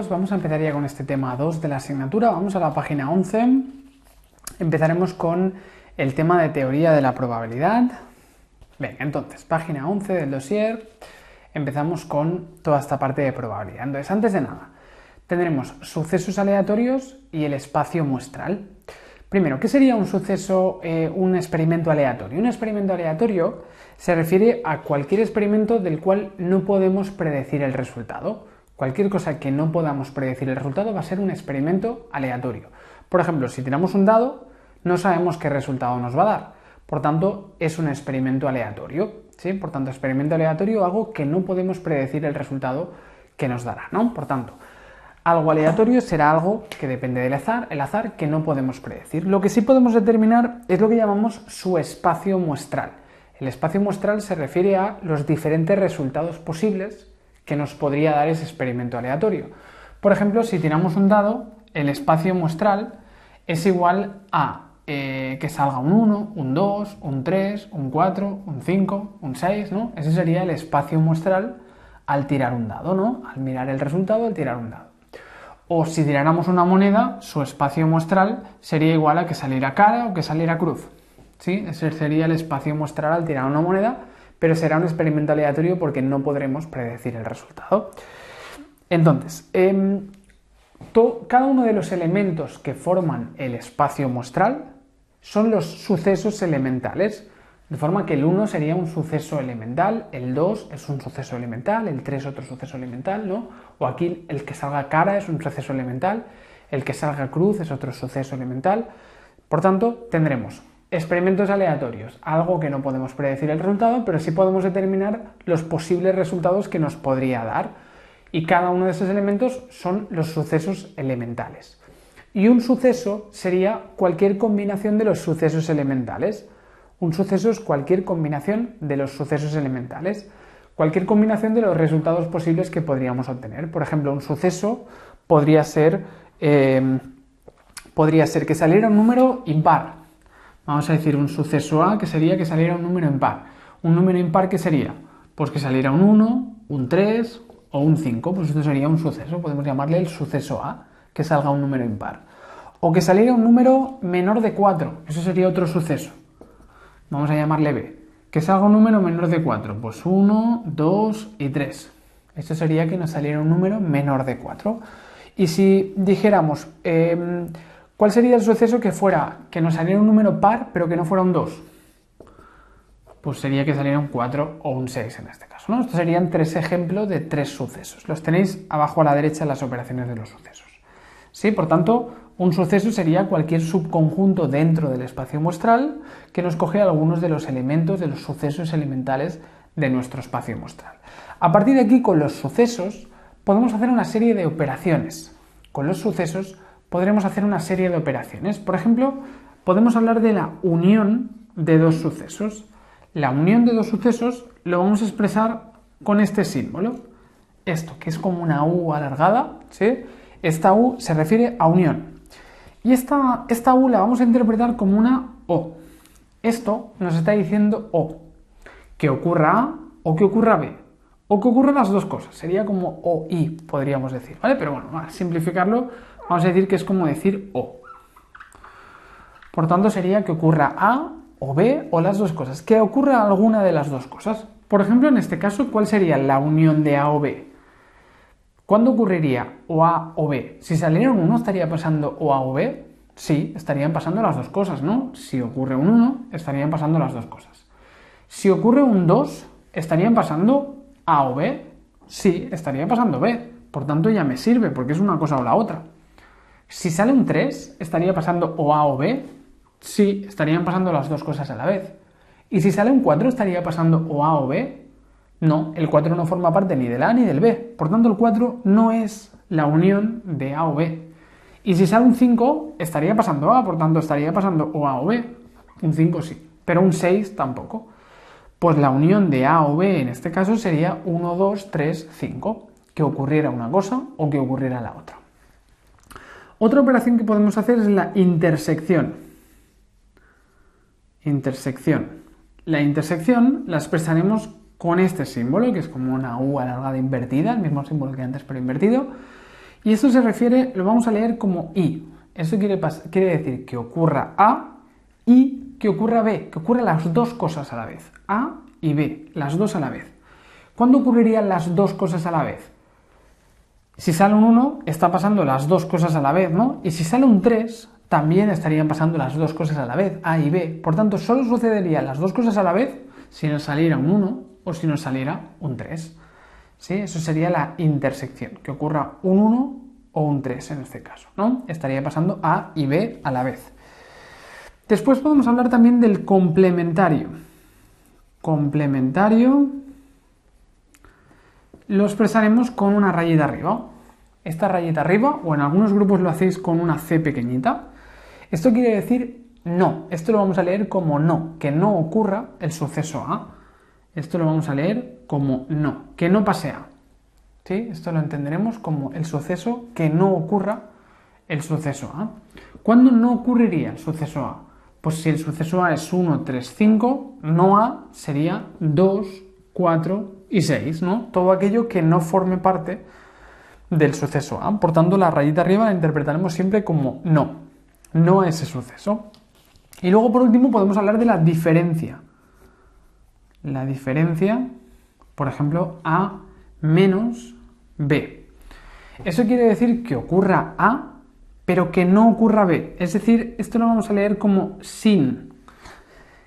chicos, vamos a empezar ya con este tema 2 de la asignatura. Vamos a la página 11. Empezaremos con el tema de teoría de la probabilidad. Venga, entonces, página 11 del dossier. Empezamos con toda esta parte de probabilidad. Entonces, antes de nada, tendremos sucesos aleatorios y el espacio muestral. Primero, ¿qué sería un suceso, un experimento aleatorio? Un experimento aleatorio se refiere a cualquier experimento del cual no podemos predecir el resultado. Cualquier cosa que no podamos predecir el resultado va a ser un experimento aleatorio. Por ejemplo, si tiramos un dado, no sabemos qué resultado nos va a dar. Por tanto, es un experimento aleatorio, ¿sí? Por tanto, experimento aleatorio, algo que no podemos predecir el resultado que nos dará, ¿no? Por tanto, algo aleatorio será algo que depende del azar, el azar que no podemos predecir. Lo que sí podemos determinar es lo que llamamos su espacio muestral. El espacio muestral se refiere a los diferentes resultados posibles que nos podría dar ese experimento aleatorio. Por ejemplo, si tiramos un dado, el espacio muestral es igual a que salga un 1, un 2, un 3, un 4, un 5, un 6, ¿no? Ese sería el espacio muestral al tirar un dado, ¿no? Al mirar el resultado, al tirar un dado. O si tiráramos una moneda, su espacio muestral sería igual a que saliera cara o que saliera cruz, ¿sí? Ese sería el espacio muestral al tirar una moneda, pero será un experimento aleatorio porque no podremos predecir el resultado. Entonces, cada uno de los elementos que forman el espacio muestral son los sucesos elementales, de forma que el 1 sería un suceso elemental, el 2 es un suceso elemental, el 3 otro suceso elemental, ¿no? O aquí el que salga cara es un suceso elemental, el que salga cruz es otro suceso elemental. Por tanto, tendremos experimentos aleatorios, algo que no podemos predecir el resultado, pero sí podemos determinar los posibles resultados que nos podría dar. Y cada uno de esos elementos son los sucesos elementales. Y un suceso sería cualquier combinación de los sucesos elementales. Un suceso es cualquier combinación de los sucesos elementales, cualquier combinación de los resultados posibles que podríamos obtener. Por ejemplo, un suceso podría ser que saliera un número impar. Vamos a decir un suceso A que sería que saliera un número impar. Un número impar, ¿qué sería? Pues que saliera un 1, un 3 o un 5. Pues esto sería un suceso, podemos llamarle el suceso A, que salga un número impar. O que saliera un número menor de 4, eso sería otro suceso. Vamos a llamarle B. Que salga un número menor de 4, pues 1, 2 y 3. Esto sería que nos saliera un número menor de 4. Y si dijéramos, ¿cuál sería el suceso que nos saliera un número par, pero que no fuera un 2? Pues sería que saliera un 4 o un 6 en este caso, ¿no? Estos serían 3 ejemplos de 3 sucesos. Los tenéis abajo a la derecha en las operaciones de los sucesos. ¿Sí? Por tanto, un suceso sería cualquier subconjunto dentro del espacio muestral que nos coge algunos de los elementos de los sucesos elementales de nuestro espacio muestral. A partir de aquí, con los sucesos, podemos hacer una serie de operaciones. Con los sucesos podremos hacer una serie de operaciones. Por ejemplo, podemos hablar de la unión de dos sucesos. La unión de dos sucesos lo vamos a expresar con este símbolo. Esto, que es como una U alargada, ¿sí? Esta U se refiere a unión. Y esta U la vamos a interpretar como una O. Esto nos está diciendo O. Que ocurra A o que ocurra B. O que ocurran las dos cosas. Sería como OI, podríamos decir, ¿vale? Pero bueno, para simplificarlo, vamos a decir que es como decir O. Por tanto, sería que ocurra A o B o las dos cosas. Que ocurra alguna de las dos cosas. Por ejemplo, en este caso, ¿cuál sería la unión de A o B? ¿Cuándo ocurriría o A o B? Si saliera un 1, ¿estaría pasando o A o B? Sí, estarían pasando las dos cosas, ¿no? Si ocurre un 1, estarían pasando las dos cosas. Si ocurre un 2, ¿estarían pasando A o B? Sí, estaría pasando B. Por tanto, ya me sirve, porque es una cosa o la otra. Si sale un 3, ¿estaría pasando o A o B? Sí, estarían pasando las dos cosas a la vez. ¿Y si sale un 4, estaría pasando o A o B? No, el 4 no forma parte ni del A ni del B. Por tanto, el 4 no es la unión de A o B. Y si sale un 5, estaría pasando A, por tanto, estaría pasando o A o B. Un 5 sí, pero un 6 tampoco. Pues la unión de A o B en este caso sería 1, 2, 3, 5. Que ocurriera una cosa o que ocurriera la otra. Otra operación que podemos hacer es la intersección. La intersección la expresaremos con este símbolo, que es como una U alargada invertida, el mismo símbolo que antes pero invertido. Y esto se refiere, lo vamos a leer como y. Eso quiere decir que ocurra A y que ocurra B, que ocurran las dos cosas a la vez. A y B, las dos a la vez. ¿Cuándo ocurrirían las dos cosas a la vez? Si sale un 1, está pasando las dos cosas a la vez, ¿no? Y si sale un 3, también estarían pasando las dos cosas a la vez, A y B. Por tanto, solo sucederían las dos cosas a la vez si nos saliera un 1 o si nos saliera un 3. ¿Sí? Eso sería la intersección, que ocurra un 1 o un 3 en este caso, ¿no? Estaría pasando A y B a la vez. Después podemos hablar también del complementario. Complementario lo expresaremos con una rayita arriba. Esta rayita arriba, o en algunos grupos lo hacéis con una C pequeñita. Esto quiere decir no. Esto lo vamos a leer como no, que no ocurra el suceso A. Esto lo vamos a leer como no, que no pase A. ¿Sí? Esto lo entenderemos como el suceso que no ocurra el suceso A. ¿Cuándo no ocurriría el suceso A? Pues si el suceso A es 1, 3, 5, no A sería 2, 4 y 6, ¿no? Todo aquello que no forme parte del suceso A. Por tanto, la rayita arriba la interpretaremos siempre como no a ese suceso. Y luego, por último, podemos hablar de la diferencia. La diferencia, por ejemplo, A menos B. Eso quiere decir que ocurra A, pero que no ocurra B. Es decir, esto lo vamos a leer como sin.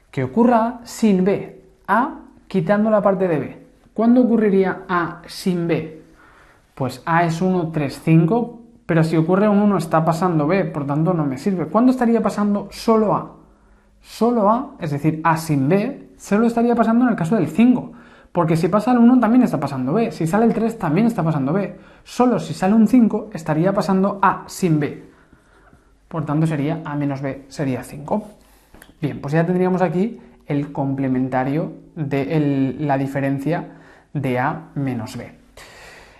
Que ocurra A sin B. A quitando la parte de B. ¿Cuándo ocurriría A sin B? Pues A es 1, 3, 5, pero si ocurre un 1 está pasando B, por tanto no me sirve. ¿Cuándo estaría pasando solo A? Solo A, es decir, A sin B, solo estaría pasando en el caso del 5. Porque si pasa el 1 también está pasando B, si sale el 3 también está pasando B. Solo si sale un 5 estaría pasando A sin B. Por tanto sería A menos B, sería 5. Bien, pues ya tendríamos aquí el complementario de la diferencia de A menos B.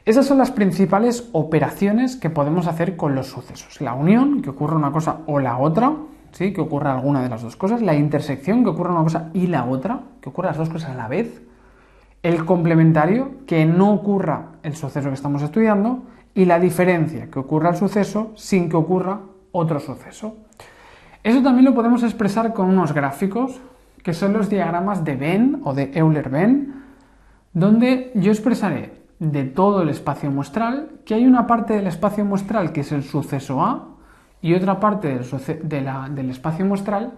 Esas son las principales operaciones que podemos hacer con los sucesos. La unión, que ocurra una cosa o la otra, ¿sí? Que ocurra alguna de las dos cosas. La intersección, que ocurra una cosa y la otra, que ocurra las dos cosas a la vez. El complementario, que no ocurra el suceso que estamos estudiando. Y la diferencia, que ocurra el suceso sin que ocurra otro suceso. Eso también lo podemos expresar con unos gráficos, que son los diagramas de Venn o de Euler-Venn, donde yo expresaré de todo el espacio muestral que hay una parte del espacio muestral que es el suceso A y otra parte del espacio muestral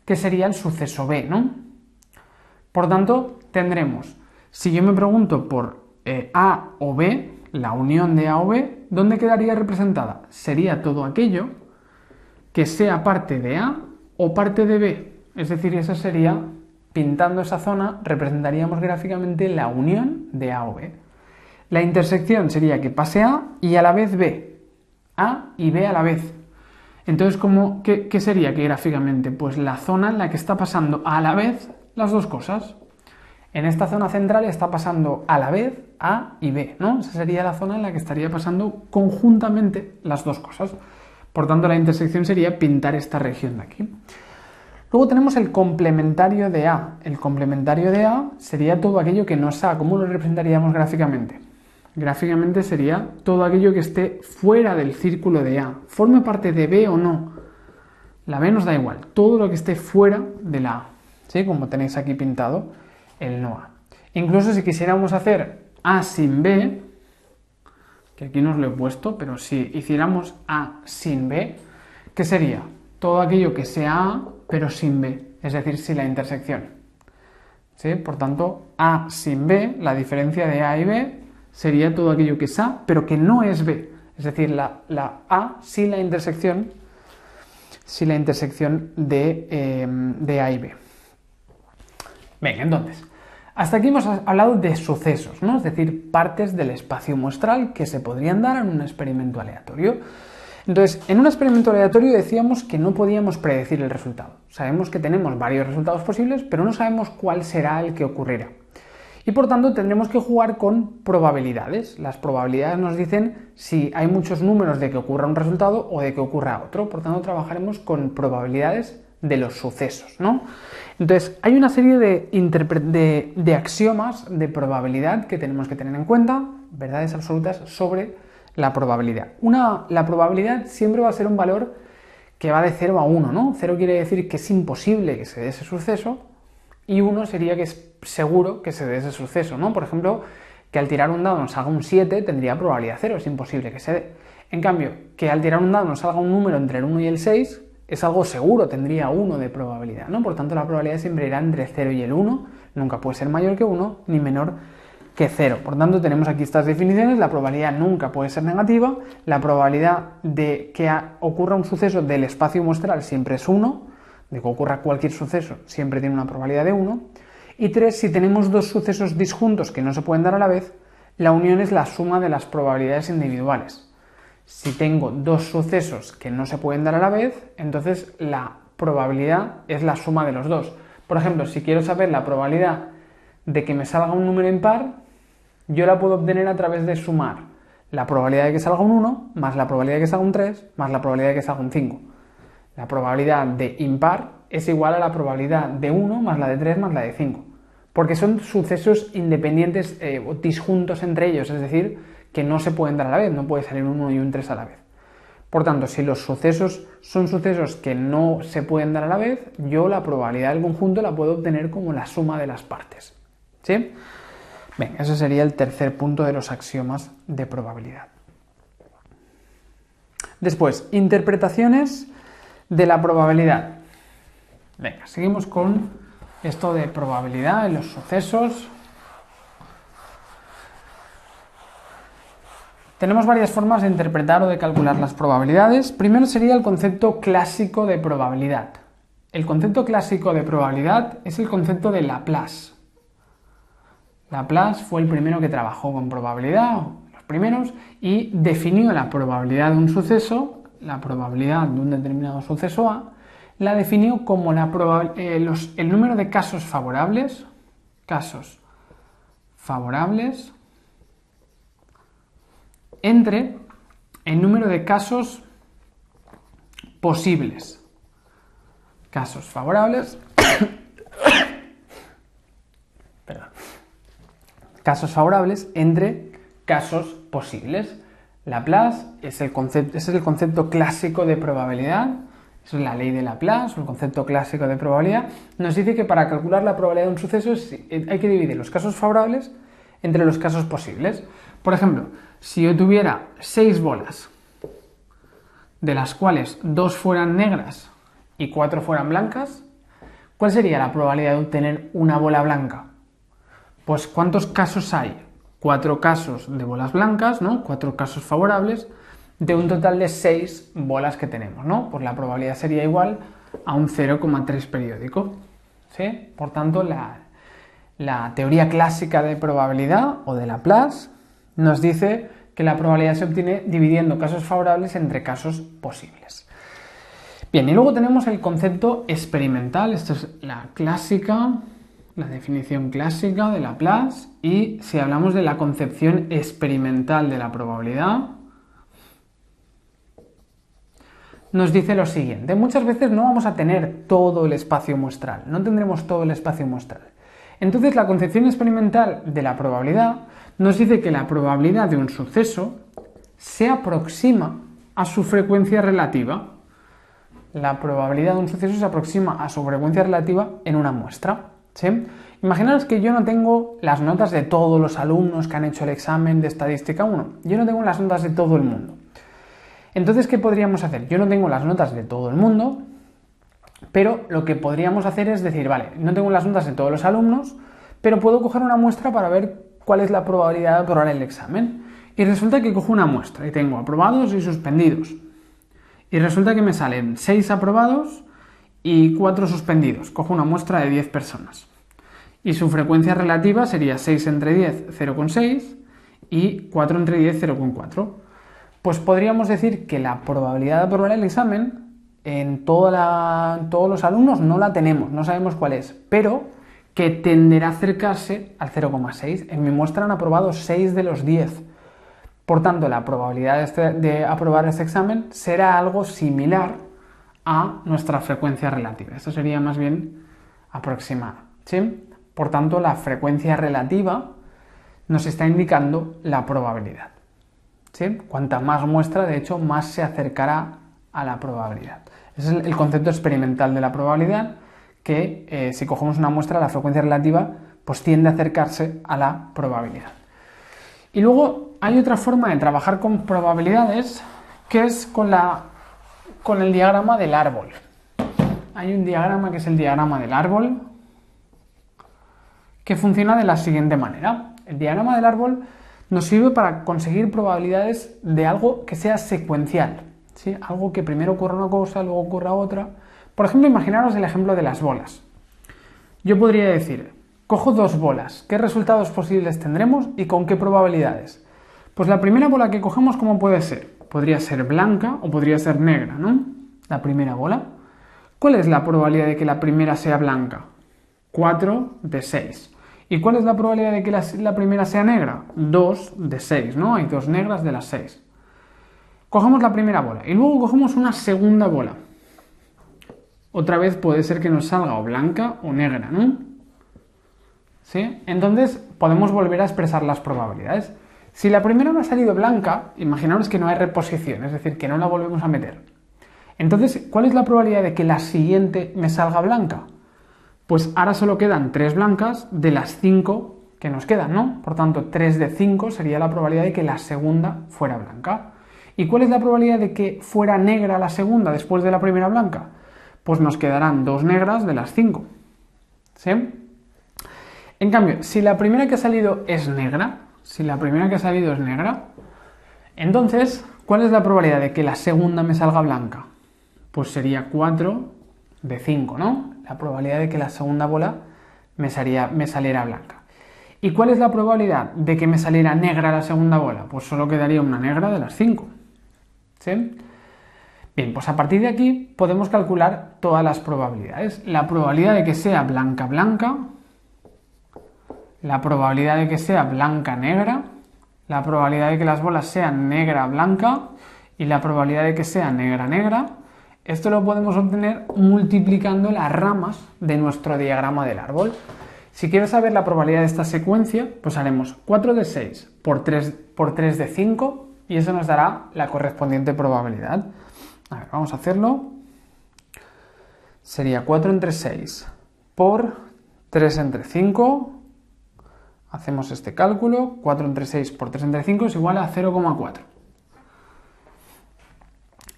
que sería el suceso B, ¿no? Por tanto, tendremos, si yo me pregunto por A o B, la unión de A o B, ¿dónde quedaría representada? Sería todo aquello que sea parte de A o parte de B. Es decir, eso sería, pintando esa zona, representaríamos gráficamente la unión de A o B. La intersección sería que pase A y a la vez B. A y B a la vez. Entonces, ¿qué sería aquí gráficamente? Pues la zona en la que está pasando a la vez las dos cosas. En esta zona central está pasando a la vez A y B, ¿no? Esa sería la zona en la que estaría pasando conjuntamente las dos cosas. Por tanto, la intersección sería pintar esta región de aquí. Luego tenemos el complementario de A. El complementario de A sería todo aquello que no es A. ¿Cómo lo representaríamos gráficamente? Gráficamente sería todo aquello que esté fuera del círculo de A. Forme parte de B o no. La B nos da igual. Todo lo que esté fuera de la A. ¿Sí? Como tenéis aquí pintado el no A. Incluso si quisiéramos hacer A sin B, que aquí no os lo he puesto, pero si hiciéramos A sin B, ¿qué sería? Todo aquello que sea A, pero sin B, es decir, sin la intersección. ¿Sí? Por tanto, A sin B, la diferencia de A y B, sería todo aquello que es A, pero que no es B. Es decir, la A sin la intersección de A y B. Venga, entonces, hasta aquí hemos hablado de sucesos, ¿no? Es decir, partes del espacio muestral que se podrían dar en un experimento aleatorio. Entonces, en un experimento aleatorio decíamos que no podíamos predecir el resultado. Sabemos que tenemos varios resultados posibles, pero no sabemos cuál será el que ocurrirá. Y por tanto tendremos que jugar con probabilidades. Las probabilidades nos dicen si hay muchos números de que ocurra un resultado o de que ocurra otro. Por tanto, trabajaremos con probabilidades de los sucesos, ¿no? Entonces, hay una serie de axiomas de probabilidad que tenemos que tener en cuenta, verdades absolutas sobre la probabilidad. La probabilidad siempre va a ser un valor que va de 0 a 1, ¿no? 0 quiere decir que es imposible que se dé ese suceso y 1 sería que es seguro que se dé ese suceso, ¿no? Por ejemplo, que al tirar un dado nos salga un 7 tendría probabilidad 0, es imposible que se dé. En cambio, que al tirar un dado nos salga un número entre el 1 y el 6 es algo seguro, tendría 1 de probabilidad, ¿no? Por tanto, la probabilidad siempre irá entre 0 y el 1, nunca puede ser mayor que 1 ni menor que 0. Por tanto, tenemos aquí estas definiciones, la probabilidad nunca puede ser negativa, la probabilidad de que ocurra un suceso del espacio muestral siempre es 1, de que ocurra cualquier suceso siempre tiene una probabilidad de 1, y 3, si tenemos dos sucesos disjuntos que no se pueden dar a la vez, la unión es la suma de las probabilidades individuales. Si tengo dos sucesos que no se pueden dar a la vez, entonces la probabilidad es la suma de los dos. Por ejemplo, si quiero saber la probabilidad de que me salga un número impar, yo la puedo obtener a través de sumar la probabilidad de que salga un 1 más la probabilidad de que salga un 3 más la probabilidad de que salga un 5. La probabilidad de impar es igual a la probabilidad de 1 más la de 3 más la de 5. Porque son sucesos independientes o disjuntos entre ellos, es decir, que no se pueden dar a la vez, no puede salir un 1 y un 3 a la vez. Por tanto, si los sucesos son sucesos que no se pueden dar a la vez, yo la probabilidad del conjunto la puedo obtener como la suma de las partes. ¿Sí? Bien, ese sería el tercer punto de los axiomas de probabilidad. Después, interpretaciones de la probabilidad. Venga, seguimos con esto de probabilidad en los sucesos. Tenemos varias formas de interpretar o de calcular las probabilidades. Primero sería el concepto clásico de probabilidad. El concepto clásico de probabilidad es el concepto de Laplace. Laplace fue el primero que trabajó con probabilidad, los primeros, y definió la probabilidad de un suceso, la probabilidad de un determinado suceso A, la definió como el número de casos favorables entre el número de casos posibles. Casos favorables. Perdón. Casos favorables entre casos posibles. Laplace es el concepto clásico de probabilidad. Eso es la ley de Laplace, el concepto clásico de probabilidad. Nos dice que para calcular la probabilidad de un suceso hay que dividir los casos favorables entre los casos posibles. Por ejemplo, si yo tuviera 6 bolas, de las cuales 2 fueran negras y 4 fueran blancas, ¿cuál sería la probabilidad de obtener una bola blanca? Pues ¿cuántos casos hay? 4 casos de bolas blancas, ¿no? 4 casos favorables, de un total de 6 bolas que tenemos, ¿no? Pues la probabilidad sería igual a un 0,3 periódico, ¿sí? Por tanto, la teoría clásica de probabilidad, o de Laplace, nos dice que la probabilidad se obtiene dividiendo casos favorables entre casos posibles. Bien, y luego tenemos el concepto experimental. Esta es la definición clásica de Laplace. Y si hablamos de la concepción experimental de la probabilidad, nos dice lo siguiente. Muchas veces no vamos a tener todo el espacio muestral, no tendremos todo el espacio muestral. Entonces, la concepción experimental de la probabilidad nos dice que la probabilidad de un suceso se aproxima a su frecuencia relativa. La probabilidad de un suceso se aproxima a su frecuencia relativa en una muestra, ¿sí? Imaginaos que yo no tengo las notas de todos los alumnos que han hecho el examen de estadística 1. Yo no tengo las notas de todo el mundo. Entonces, ¿qué podríamos hacer? Yo no tengo las notas de todo el mundo, pero lo que podríamos hacer es decir, vale, no tengo las notas de todos los alumnos, pero puedo coger una muestra para ver cuál es la probabilidad de aprobar el examen. Y resulta que cojo una muestra y tengo aprobados y suspendidos. Y resulta que me salen 6 aprobados y 4 suspendidos. Cojo una muestra de 10 personas. Y su frecuencia relativa sería 6 entre 10, 0,6 y 4 entre 10, 0,4. Pues podríamos decir que la probabilidad de aprobar el examen en todos los alumnos no la tenemos, no sabemos cuál es, pero que tenderá a acercarse al 0,6. En mi muestra han aprobado 6 de los 10. Por tanto, la probabilidad de aprobar este examen será algo similar a nuestra frecuencia relativa. Esto sería más bien aproximada, ¿sí? Por tanto, la frecuencia relativa nos está indicando la probabilidad, ¿sí? Cuanta más muestra, de hecho, más se acercará a la probabilidad. Ese es el concepto experimental de la probabilidad, que si cogemos una muestra, la frecuencia relativa pues tiende a acercarse a la probabilidad. Y luego hay otra forma de trabajar con probabilidades, que es con el diagrama del árbol. Hay un diagrama que es el diagrama del árbol, que funciona de la siguiente manera. El diagrama del árbol nos sirve para conseguir probabilidades de algo que sea secuencial, ¿sí? Algo que primero ocurra una cosa, luego ocurra otra. Por ejemplo, imaginaros el ejemplo de las bolas. Yo podría decir, cojo dos bolas, ¿qué resultados posibles tendremos y con qué probabilidades? Pues la primera bola que cogemos, ¿cómo puede ser? Podría ser blanca o podría ser negra, ¿no? La primera bola. ¿Cuál es la probabilidad de que la primera sea blanca? 4 de 6. ¿Y cuál es la probabilidad de que la primera sea negra? 2 de 6, ¿no? Hay dos negras de las 6. Cogemos la primera bola y luego cogemos una segunda bola. Otra vez puede ser que nos salga o blanca o negra, ¿no? ¿Sí? Entonces podemos volver a expresar las probabilidades. Si la primera me ha salido blanca, imaginaros que no hay reposición, es decir, que no la volvemos a meter. Entonces, ¿cuál es la probabilidad de que la siguiente me salga blanca? Pues ahora solo quedan 3 blancas de las 5 que nos quedan, ¿no? Por tanto, 3 de 5 sería la probabilidad de que la segunda fuera blanca. ¿Y cuál es la probabilidad de que fuera negra la segunda después de la primera blanca? Pues nos quedarán 2 negras de las 5. ¿Sí? En cambio, si la primera que ha salido es negra, entonces, ¿cuál es la probabilidad de que la segunda me salga blanca? Pues sería 4 de 5, ¿no? La probabilidad de que la segunda bola me saliera blanca. ¿Y cuál es la probabilidad de que me saliera negra la segunda bola? Pues solo quedaría una negra de las 5. ¿Sí? Bien, pues a partir de aquí podemos calcular todas las probabilidades. La probabilidad de que sea blanca, blanca, la probabilidad de que sea blanca, negra, la probabilidad de que las bolas sean negra, blanca y la probabilidad de que sea negra, negra. Esto lo podemos obtener multiplicando las ramas de nuestro diagrama del árbol. Si quiero saber la probabilidad de esta secuencia, pues haremos 4 de 6 por 3 de 5 y eso nos dará la correspondiente probabilidad. A ver, vamos a hacerlo. Sería 4 entre 6 por 3 entre 5. Hacemos este cálculo. 4 entre 6 por 3 entre 5 es igual a 0,4.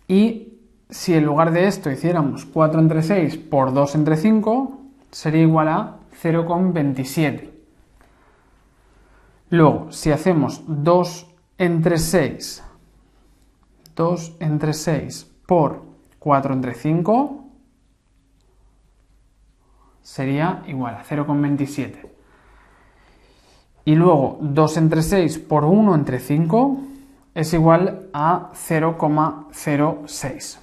Y si en lugar de esto hiciéramos 4 entre 6 por 2 entre 5, sería igual a 0,27. Luego, si hacemos 2 entre 6 por 4 entre 5, sería igual a 0,27. Y luego 2 entre 6 por 1 entre 5 es igual a 0,06.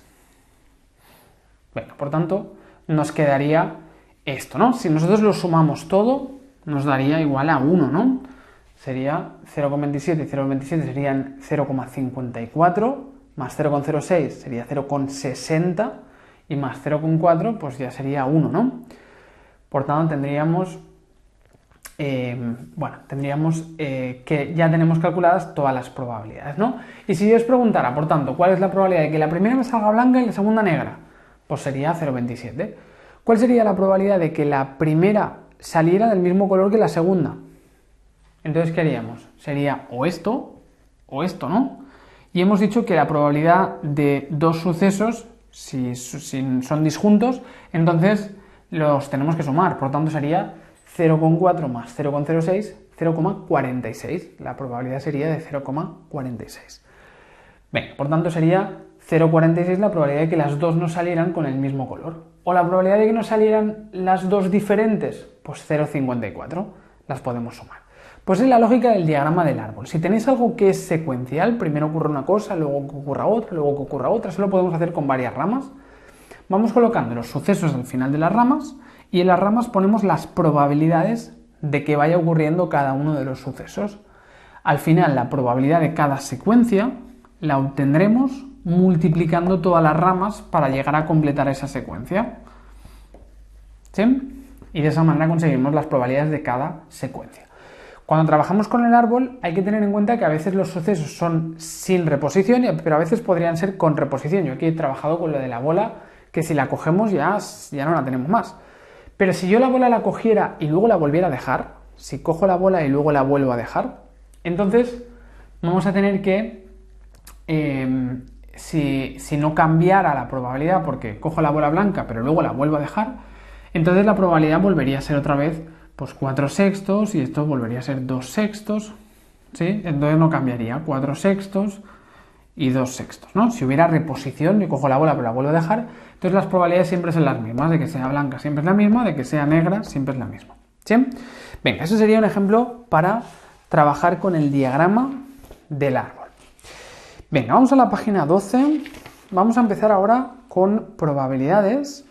Bueno, por tanto, nos quedaría esto, ¿no? Si nosotros lo sumamos todo, nos daría igual a 1, ¿no? Sería 0,27 y 0,27 serían 0,54, más 0,06 sería 0,60 y más 0,4 pues ya sería 1, ¿no? Por tanto, tendríamos que ya tenemos calculadas todas las probabilidades, ¿no? Y si yo os preguntara, por tanto, ¿cuál es la probabilidad de que la primera me salga blanca y la segunda negra? Pues sería 0,27. ¿Cuál sería la probabilidad de que la primera saliera del mismo color que la segunda? Entonces, ¿qué haríamos? Sería o esto, ¿no? Y hemos dicho que la probabilidad de dos sucesos, si son disjuntos, entonces los tenemos que sumar. Por tanto, sería 0,4 más 0,06, 0,46. La probabilidad sería de 0,46. Bien, por tanto, sería 0,46 la probabilidad de que las dos no salieran con el mismo color. ¿O la probabilidad de que no salieran las dos diferentes? Pues 0,54. Las podemos sumar. Pues es la lógica del diagrama del árbol. Si tenéis algo que es secuencial, primero ocurre una cosa, luego que ocurra otra, luego que ocurra otra, eso lo podemos hacer con varias ramas. Vamos colocando los sucesos al final de las ramas y en las ramas ponemos las probabilidades de que vaya ocurriendo cada uno de los sucesos. Al final, la probabilidad de cada secuencia la obtendremos multiplicando todas las ramas para llegar a completar esa secuencia. ¿Sí? Y de esa manera conseguimos las probabilidades de cada secuencia. Cuando trabajamos con el árbol hay que tener en cuenta que a veces los sucesos son sin reposición, pero a veces podrían ser con reposición. Yo aquí he trabajado con lo de la bola, que si la cogemos ya no la tenemos más. Pero si yo la bola la cogiera y luego la volviera a dejar, si cojo la bola y luego la vuelvo a dejar, entonces vamos a tener que, si no cambiara la probabilidad, porque cojo la bola blanca pero luego la vuelvo a dejar, entonces la probabilidad volvería a ser otra vez pues 4/6 y esto volvería a ser 2/6, ¿sí? Entonces no cambiaría, 4/6 y 2/6, ¿no? Si hubiera reposición, yo cojo la bola pero la vuelvo a dejar, entonces las probabilidades siempre son las mismas, de que sea blanca siempre es la misma, de que sea negra siempre es la misma, ¿sí? Venga, eso sería un ejemplo para trabajar con el diagrama del árbol. Venga, vamos a la página 12, vamos a empezar ahora con probabilidades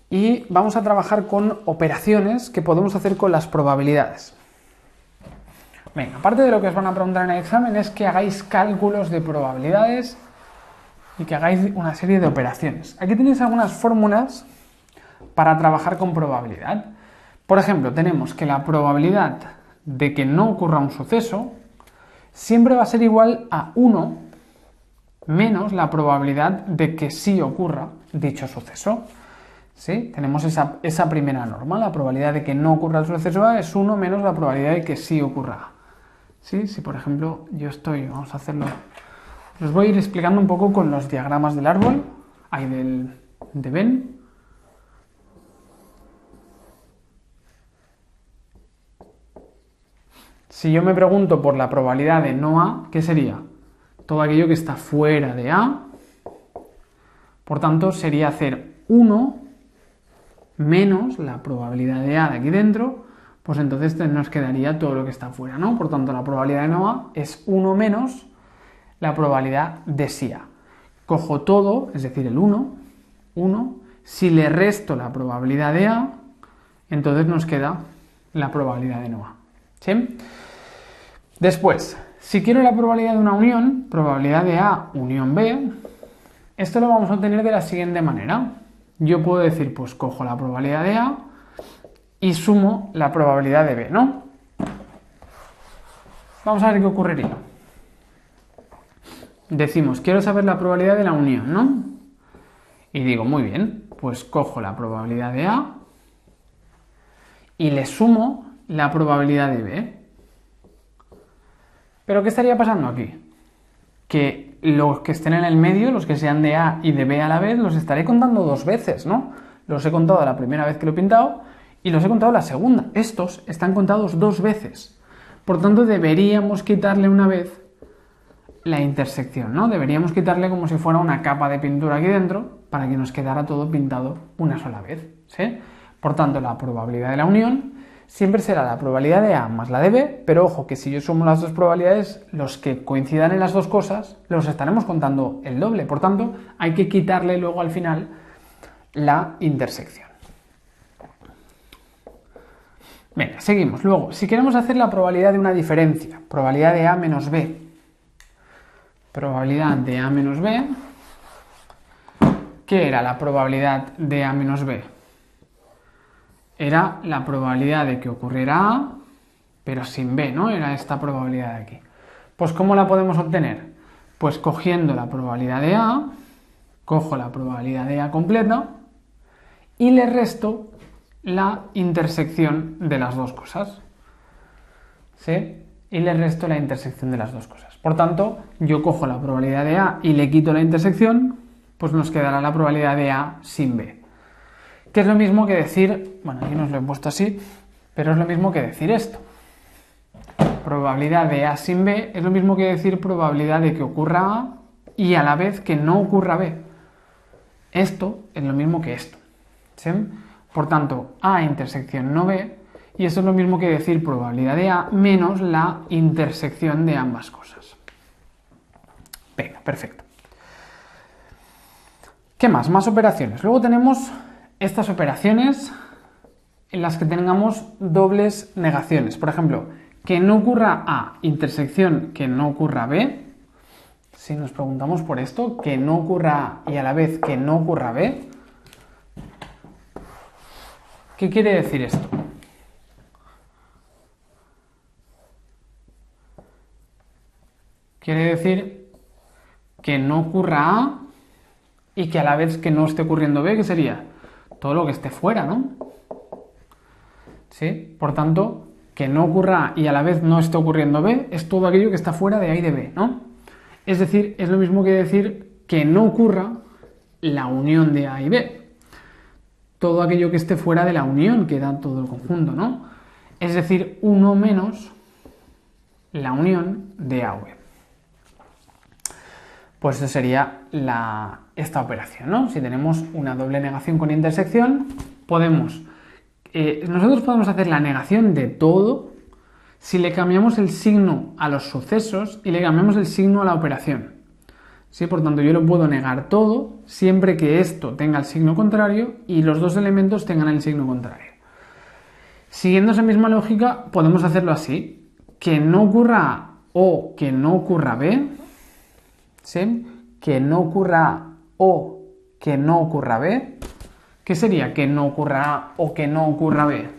y vamos a trabajar con operaciones que podemos hacer con las probabilidades. Venga, aparte de lo que os van a preguntar en el examen es que hagáis cálculos de probabilidades y que hagáis una serie de operaciones. Aquí tenéis algunas fórmulas para trabajar con probabilidad. Por ejemplo, tenemos que la probabilidad de que no ocurra un suceso siempre va a ser igual a 1 menos la probabilidad de que sí ocurra dicho suceso. ¿Sí? Tenemos esa primera norma, la probabilidad de que no ocurra el suceso A es 1 menos la probabilidad de que sí ocurra A. ¿Sí? Si por ejemplo vamos a hacerlo, os voy a ir explicando un poco con los diagramas del árbol, de Venn. Si yo me pregunto por la probabilidad de no A, ¿qué sería? Todo aquello que está fuera de A, por tanto sería hacer 1 menos la probabilidad de A de aquí dentro, pues entonces nos quedaría todo lo que está fuera, ¿no? Por tanto, la probabilidad de no A es 1 menos la probabilidad de sí A. Cojo todo, es decir, el 1, si le resto la probabilidad de A, entonces nos queda la probabilidad de no A. ¿Sí? Después, si quiero la probabilidad de una unión, probabilidad de A unión B, esto lo vamos a obtener de la siguiente manera. Yo puedo decir, pues cojo la probabilidad de A y sumo la probabilidad de B, ¿no? Vamos a ver qué ocurriría. Decimos, quiero saber la probabilidad de la unión, ¿no? Y digo, muy bien, pues cojo la probabilidad de A y le sumo la probabilidad de B. ¿Pero qué estaría pasando aquí? Que los que estén en el medio, los que sean de A y de B a la vez, los estaré contando dos veces, ¿no? Los he contado la primera vez que lo he pintado y los he contado la segunda. Estos están contados dos veces. Por tanto, deberíamos quitarle una vez la intersección, ¿no? Deberíamos quitarle como si fuera una capa de pintura aquí dentro para que nos quedara todo pintado una sola vez, ¿sí? Por tanto, la probabilidad de la unión siempre será la probabilidad de A más la de B, pero ojo que si yo sumo las dos probabilidades, los que coincidan en las dos cosas los estaremos contando el doble. Por tanto, hay que quitarle luego al final la intersección. Venga, seguimos. Luego, si queremos hacer la probabilidad de una diferencia, probabilidad de A menos B, probabilidad de A menos B, ¿qué era la probabilidad de A menos B? Era la probabilidad de que ocurriera A, pero sin B, ¿no? Era esta probabilidad de aquí. Pues ¿cómo la podemos obtener? Pues cogiendo la probabilidad de A, cojo la probabilidad de A completa y le resto la intersección de las dos cosas. ¿Sí? Y le resto la intersección de las dos cosas. Por tanto, yo cojo la probabilidad de A y le quito la intersección, pues nos quedará la probabilidad de A sin B. Que es lo mismo que decir, bueno, aquí nos lo he puesto así, pero es lo mismo que decir esto. Probabilidad de A sin B es lo mismo que decir probabilidad de que ocurra A y a la vez que no ocurra B. Esto es lo mismo que esto, ¿sí? Por tanto, A intersección no B, y esto es lo mismo que decir probabilidad de A menos la intersección de ambas cosas. Venga, perfecto. ¿Qué más? Más operaciones. Luego tenemos estas operaciones en las que tengamos dobles negaciones. Por ejemplo, que no ocurra A intersección que no ocurra B. Si nos preguntamos por esto, que no ocurra A y a la vez que no ocurra B, ¿qué quiere decir esto? quiere decir que no ocurra A y que a la vez que no esté ocurriendo B, ¿qué sería? Todo lo que esté fuera, ¿no? ¿Sí? Por tanto, que no ocurra A y a la vez no esté ocurriendo B es todo aquello que está fuera de A y de B, ¿no? Es decir, es lo mismo que decir que no ocurra la unión de A y B. Todo aquello que esté fuera de la unión que da todo el conjunto, ¿no? Es decir, 1 menos la unión de A o B. Pues eso sería esta operación, ¿no? Si tenemos una doble negación con intersección, nosotros podemos hacer la negación de todo si le cambiamos el signo a los sucesos y le cambiamos el signo a la operación. ¿Sí? Por tanto, yo lo puedo negar todo siempre que esto tenga el signo contrario y los dos elementos tengan el signo contrario. Siguiendo esa misma lógica, podemos hacerlo así: que no ocurra A o que no ocurra B, ¿sí? Que no ocurra A o que no ocurra B. ¿Qué sería que no ocurra A o que no ocurra B?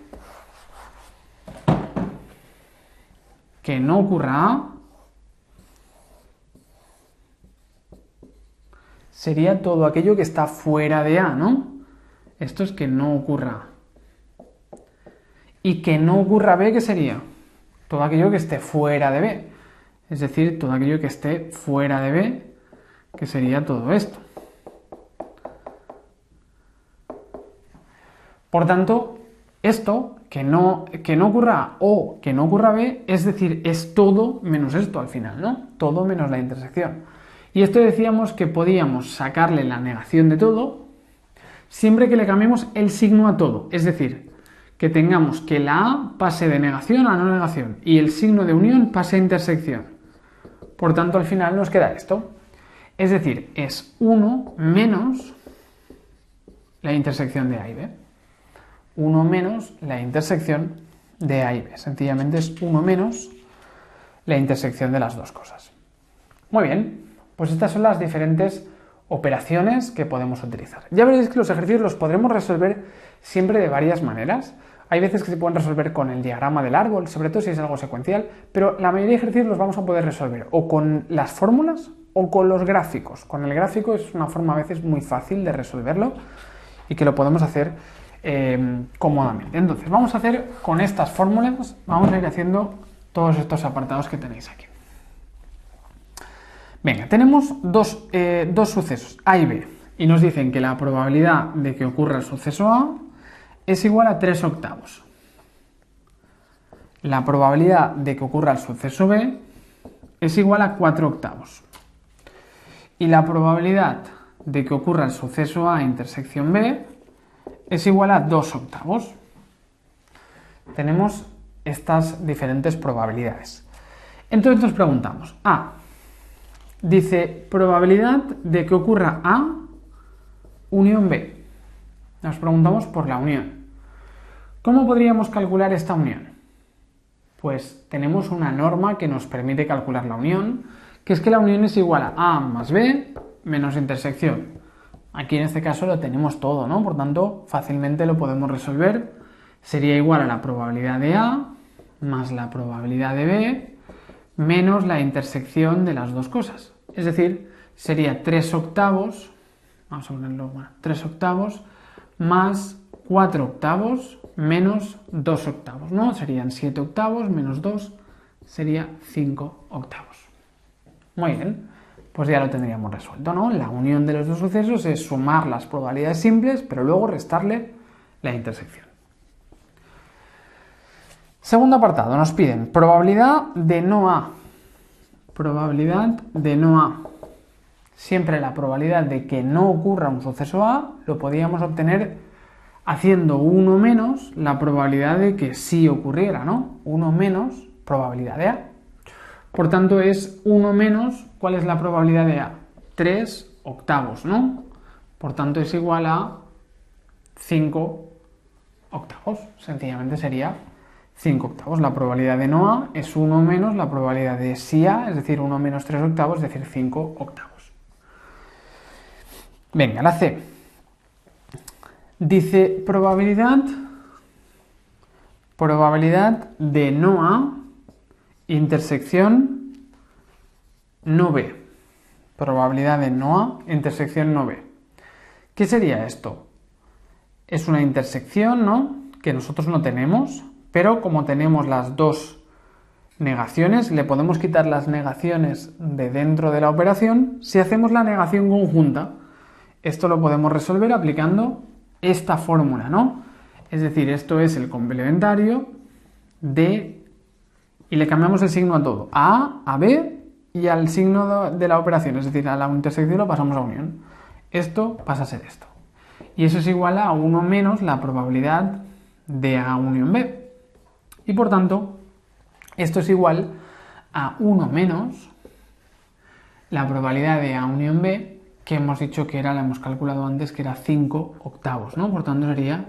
Que no ocurra A sería todo aquello que está fuera de A, ¿no? Esto es que no ocurra A. Y que no ocurra B, ¿qué sería? Todo aquello que esté fuera de B. Es decir, todo aquello que esté fuera de B, que sería todo esto. Por tanto, esto, que no ocurra A o que no ocurra B, es decir, es todo menos esto al final, ¿no? Todo menos la intersección. Y esto decíamos que podíamos sacarle la negación de todo siempre que le cambiemos el signo a todo. Es decir, que tengamos que la A pase de negación a no negación y el signo de unión pase a intersección. Por tanto, al final nos queda esto. Es decir, es 1 menos la intersección de A y B. 1 menos la intersección de A y B. Sencillamente es 1 menos la intersección de las dos cosas. Muy bien, pues estas son las diferentes operaciones que podemos utilizar. Ya veréis que los ejercicios los podremos resolver siempre de varias maneras. Hay veces que se pueden resolver con el diagrama del árbol, sobre todo si es algo secuencial, pero la mayoría de ejercicios los vamos a poder resolver o con las fórmulas o con los gráficos. Con el gráfico es una forma a veces muy fácil de resolverlo y que lo podemos hacer cómodamente. Entonces, vamos a hacer con estas fórmulas, vamos a ir haciendo todos estos apartados que tenéis aquí. Venga, tenemos dos sucesos, A y B, y nos dicen que la probabilidad de que ocurra el suceso A es igual a 3 octavos. La probabilidad de que ocurra el suceso B es igual a 4 octavos. Y la probabilidad de que ocurra el suceso A intersección B es igual a 2 octavos. Tenemos estas diferentes probabilidades. Entonces nos preguntamos, A, dice probabilidad de que ocurra A unión B. Nos preguntamos por la unión. ¿Cómo podríamos calcular esta unión? Pues tenemos una norma que nos permite calcular la unión, que es que la unión es igual a A más B menos intersección. Aquí en este caso lo tenemos todo, ¿no? Por tanto, fácilmente lo podemos resolver. Sería igual a la probabilidad de A más la probabilidad de B menos la intersección de las dos cosas. Es decir, sería 3 octavos, vamos a ponerlo, 3 octavos más 4 octavos menos 2 octavos, ¿no? Serían 7 octavos menos 2, sería 5 octavos. Muy bien, pues ya lo tendríamos resuelto, ¿no? La unión de los dos sucesos es sumar las probabilidades simples, pero luego restarle la intersección. Segundo apartado, nos piden probabilidad de no A. Probabilidad de no A. Siempre la probabilidad de que no ocurra un suceso A lo podíamos obtener haciendo 1 menos la probabilidad de que sí ocurriera, ¿no? 1 menos probabilidad de A. Por tanto es 1 menos, ¿cuál es la probabilidad de A? 3 octavos, ¿no? Por tanto es igual a 5 octavos. Sencillamente sería 5 octavos. La probabilidad de no A es 1 menos la probabilidad de sí A, es decir, 1 menos 3 octavos, es decir, 5 octavos. Venga, la C. Dice probabilidad de no A intersección no B. Probabilidad de no A, intersección no B. ¿Qué sería esto? Es una intersección, ¿no?, que nosotros no tenemos, pero como tenemos las dos negaciones, le podemos quitar las negaciones de dentro de la operación. Si hacemos la negación conjunta, esto lo podemos resolver aplicando esta fórmula, ¿no? Es decir, esto es el complementario de... y le cambiamos el signo a todo, a A, a B y al signo de la operación, es decir, a la intersección lo pasamos a unión. Esto pasa a ser esto. Y eso es igual a 1 menos la probabilidad de A unión B. Y por tanto, esto es igual a 1 menos la probabilidad de A unión B, que hemos dicho que era, la hemos calculado antes, que era 5 octavos, ¿no? Por tanto sería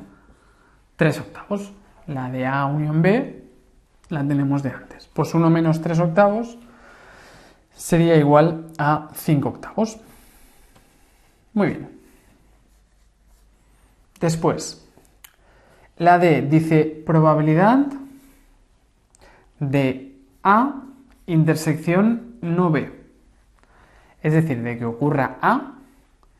3 octavos. La de A unión B la tenemos de antes. Pues 1 menos 3 octavos sería igual a 5 octavos. Muy bien. Después, la D dice probabilidad de A intersección no B. Es decir, de que ocurra A,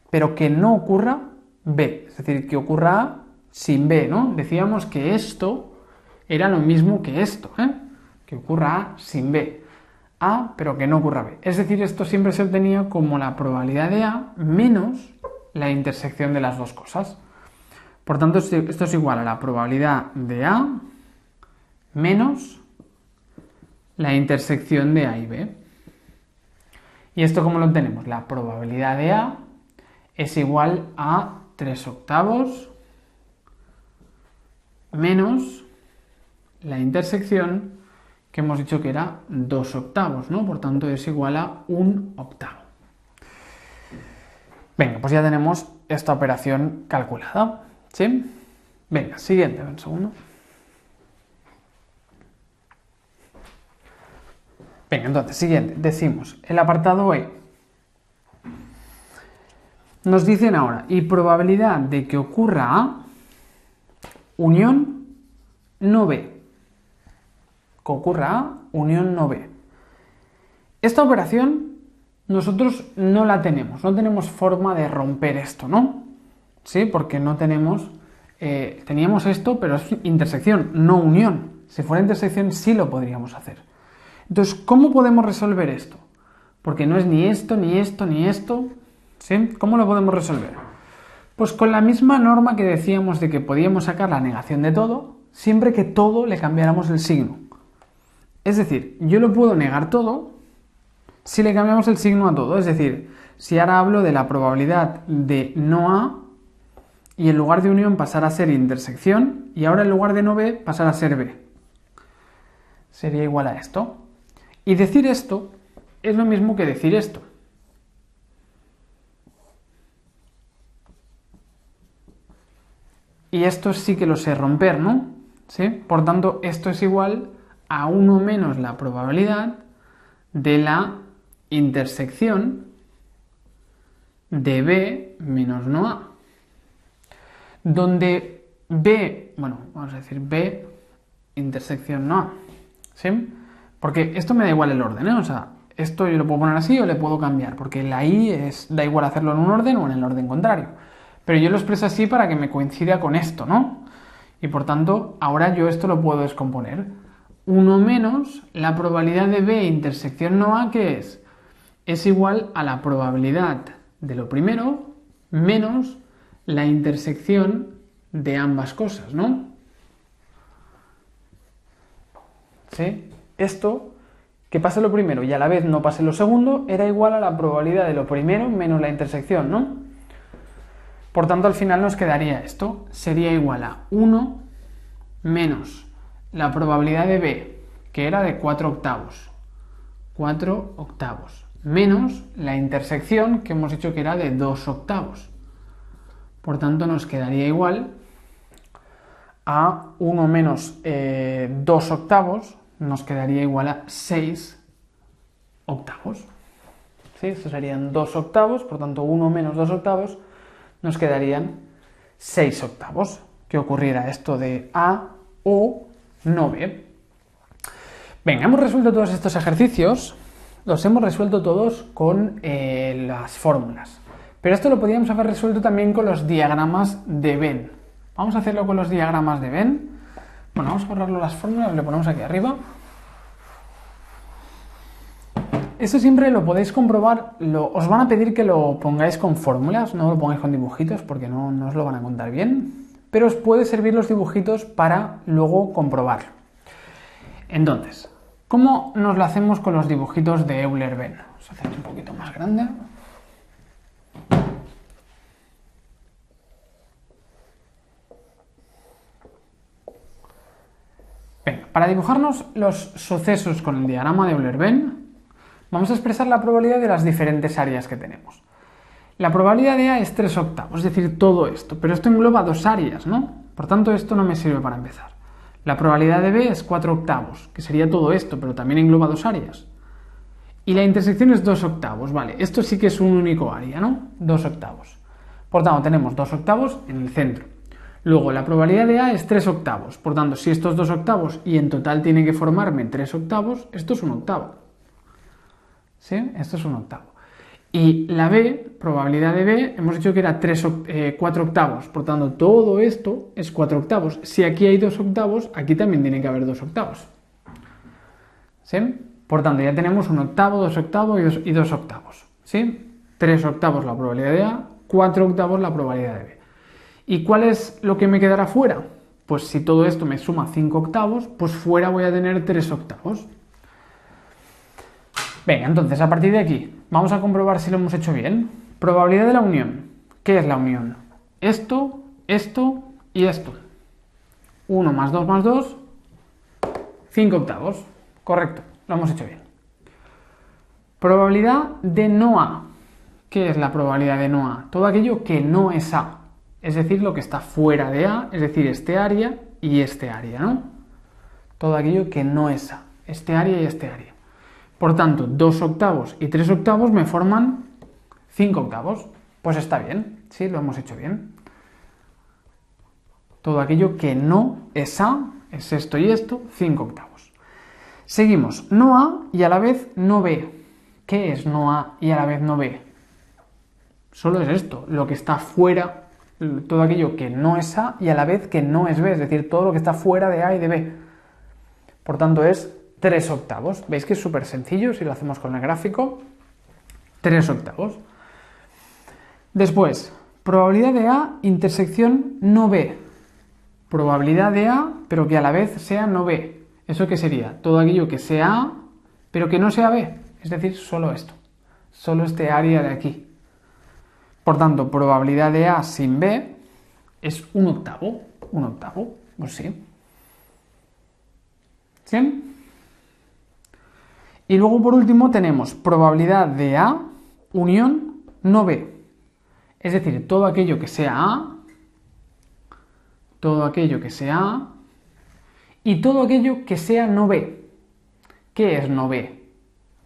pero que no ocurra B. Es decir, que ocurra A sin B, ¿no? Decíamos que esto era lo mismo que esto, ¿eh? Que ocurra A sin B. A, pero que no ocurra B. Es decir, esto siempre se obtenía como la probabilidad de A menos la intersección de las dos cosas. Por tanto, esto es igual a la probabilidad de A menos la intersección de A y B. ¿Y esto cómo lo obtenemos? La probabilidad de A es igual a 3 octavos menos la intersección, que hemos dicho que era 2 octavos, ¿no? Por tanto, es igual a 1 octavo. Venga, pues ya tenemos esta operación calculada, ¿sí? Venga, siguiente, un segundo. Venga, entonces, siguiente, decimos, el apartado E. Nos dicen ahora, y probabilidad de que ocurra A, unión no B. Que ocurra A, unión no B. Esta operación nosotros no la tenemos, no tenemos forma de romper esto, ¿no? ¿Sí? Porque no tenemos, teníamos esto, pero es intersección, no unión. Si fuera intersección sí lo podríamos hacer. Entonces, ¿cómo podemos resolver esto? Porque no es ni esto, ni esto, ni esto, ¿sí? ¿Cómo lo podemos resolver? Pues con la misma norma que decíamos de que podíamos sacar la negación de todo, siempre que todo le cambiáramos el signo. Es decir, yo lo puedo negar todo si le cambiamos el signo a todo. Es decir, si ahora hablo de la probabilidad de no A y en lugar de unión pasar a ser intersección y ahora en lugar de no B pasar a ser B. Sería igual a esto. Y decir esto es lo mismo que decir esto. Y esto sí que lo sé romper, ¿no? ¿Sí? Por tanto, esto es igual a 1 menos la probabilidad de la intersección de B menos no A. Donde B, bueno, vamos a decir B intersección no A. ¿Sí? Porque esto me da igual el orden, ¿eh? O sea, esto yo lo puedo poner así o le puedo cambiar, porque la I da igual hacerlo en un orden o en el orden contrario. Pero yo lo expreso así para que me coincida con esto, ¿no? Y por tanto, ahora yo esto lo puedo descomponer. 1 menos la probabilidad de B intersección no A, ¿qué es? Es igual a la probabilidad de lo primero menos la intersección de ambas cosas, ¿no? ¿Sí? Esto, que pase lo primero y a la vez no pase lo segundo, era igual a la probabilidad de lo primero menos la intersección, ¿no? Por tanto, al final nos quedaría esto. Sería igual a 1 menos la probabilidad de B, que era de 4 octavos. 4 octavos. Menos la intersección, que hemos dicho que era de 2 octavos. Por tanto, nos quedaría igual a 1 menos 2 octavos, nos quedaría igual a 6 octavos. ¿Sí? Esto serían 2 octavos, por tanto 1 menos 2 octavos nos quedarían 6 octavos. Que ocurriera esto de A o no B. Venga, hemos resuelto todos estos ejercicios los hemos resuelto todos con las fórmulas. Pero esto lo podríamos haber resuelto también con los diagramas de Venn. Vamos a hacerlo con los diagramas de Venn. Bueno, vamos a borrarlo las fórmulas, le ponemos aquí arriba. Esto siempre lo podéis comprobar, os van a pedir que lo pongáis con fórmulas, no lo pongáis con dibujitos porque no os lo van a contar bien, pero os puede servir los dibujitos para luego comprobarlo. Entonces, ¿cómo nos lo hacemos con los dibujitos de Euler-Venn? Vamos a hacer un poquito más grande. Venga, para dibujarnos los sucesos con el diagrama de Euler-Venn, vamos a expresar la probabilidad de las diferentes áreas que tenemos. La probabilidad de A es 3/8, es decir, todo esto, pero esto engloba dos áreas, ¿no? Por tanto, esto no me sirve para empezar. La probabilidad de B es 4/8, que sería todo esto, pero también engloba dos áreas. Y la intersección es 2/8, vale, esto sí que es un único área, ¿no? 2/8. Por tanto, tenemos 2/8 en el centro. Luego, la probabilidad de A es 3/8, por tanto, si esto es 2/8 y en total tiene que formarme 3/8, esto es 1/8. ¿Sí? Esto es 1/8. Y la B, probabilidad de B, hemos dicho que era 4/8. Por tanto, todo esto es 4/8. Si aquí hay 2/8, aquí también tiene que haber 2/8. ¿Sí? Por tanto, ya tenemos 1/8, 2/8 y 2/8. ¿Sí? 3/8 la probabilidad de A, 4/8 la probabilidad de B. ¿Y cuál es lo que me quedará fuera? Pues si todo esto me suma 5/8, pues fuera voy a tener 3/8. Venga, entonces a partir de aquí vamos a comprobar si lo hemos hecho bien. Probabilidad de la unión. ¿Qué es la unión? Esto, esto y esto. 1 más 2 más 2, 5/8. Correcto, lo hemos hecho bien. Probabilidad de no A. ¿Qué es la probabilidad de no A? Todo aquello que no es A. Es decir, lo que está fuera de A, es decir, este área y este área, ¿no? Todo aquello que no es A. Este área y este área. Por tanto, 2/8 y 3/8 me forman 5/8. Pues está bien, sí, lo hemos hecho bien. Todo aquello que no es A, es esto y esto, 5/8. Seguimos, no A y a la vez no B. ¿Qué es no A y a la vez no B? Solo es esto, lo que está fuera, todo aquello que no es A y a la vez que no es B, es decir, todo lo que está fuera de A y de B. Por tanto, es 3/8. ¿Veis que es súper sencillo si lo hacemos con el gráfico? 3/8. Después, probabilidad de A, intersección no B. Probabilidad de A, pero que a la vez sea no B. ¿Eso qué sería? Todo aquello que sea A, pero que no sea B. Es decir, solo esto. Solo este área de aquí. Por tanto, probabilidad de A sin B es 1/8. 1/8. Pues sí. ¿Sí? Y luego, por último, tenemos probabilidad de A unión no B. Es decir, todo aquello que sea A, todo aquello que sea A y todo aquello que sea no B. ¿Qué es no B?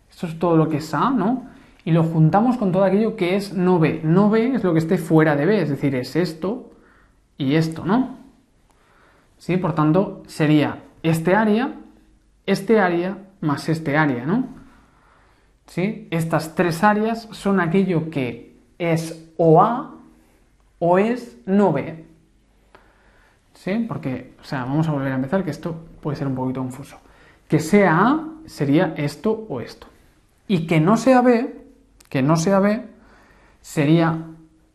Esto es todo lo que es A, ¿no? Y lo juntamos con todo aquello que es no B. No B es lo que esté fuera de B, es decir, es esto y esto, ¿no? ¿Sí? Por tanto, sería este área más este área, ¿no? ¿Sí? Estas tres áreas son aquello que es o A o es no B. ¿Sí? Porque, o sea, vamos a volver a empezar, que esto puede ser un poquito confuso. Que sea A sería esto o esto. Y que no sea B, sería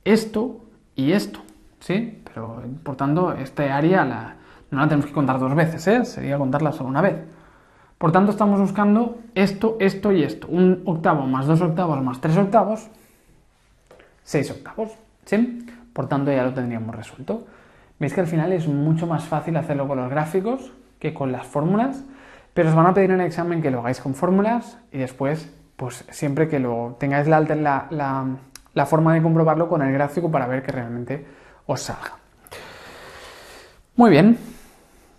esto y esto. ¿Sí? Pero, por tanto, esta área no la tenemos que contar dos veces, ¿eh? Sería contarla solo una vez. Por tanto, estamos buscando esto, esto y esto. 1/8 más 2/8 más 3/8, 6/8. ¿Sí? Por tanto, ya lo tendríamos resuelto. Veis que al final es mucho más fácil hacerlo con los gráficos que con las fórmulas, pero os van a pedir en el examen que lo hagáis con fórmulas y después, pues siempre que lo tengáis la forma de comprobarlo con el gráfico para ver que realmente os salga. Muy bien.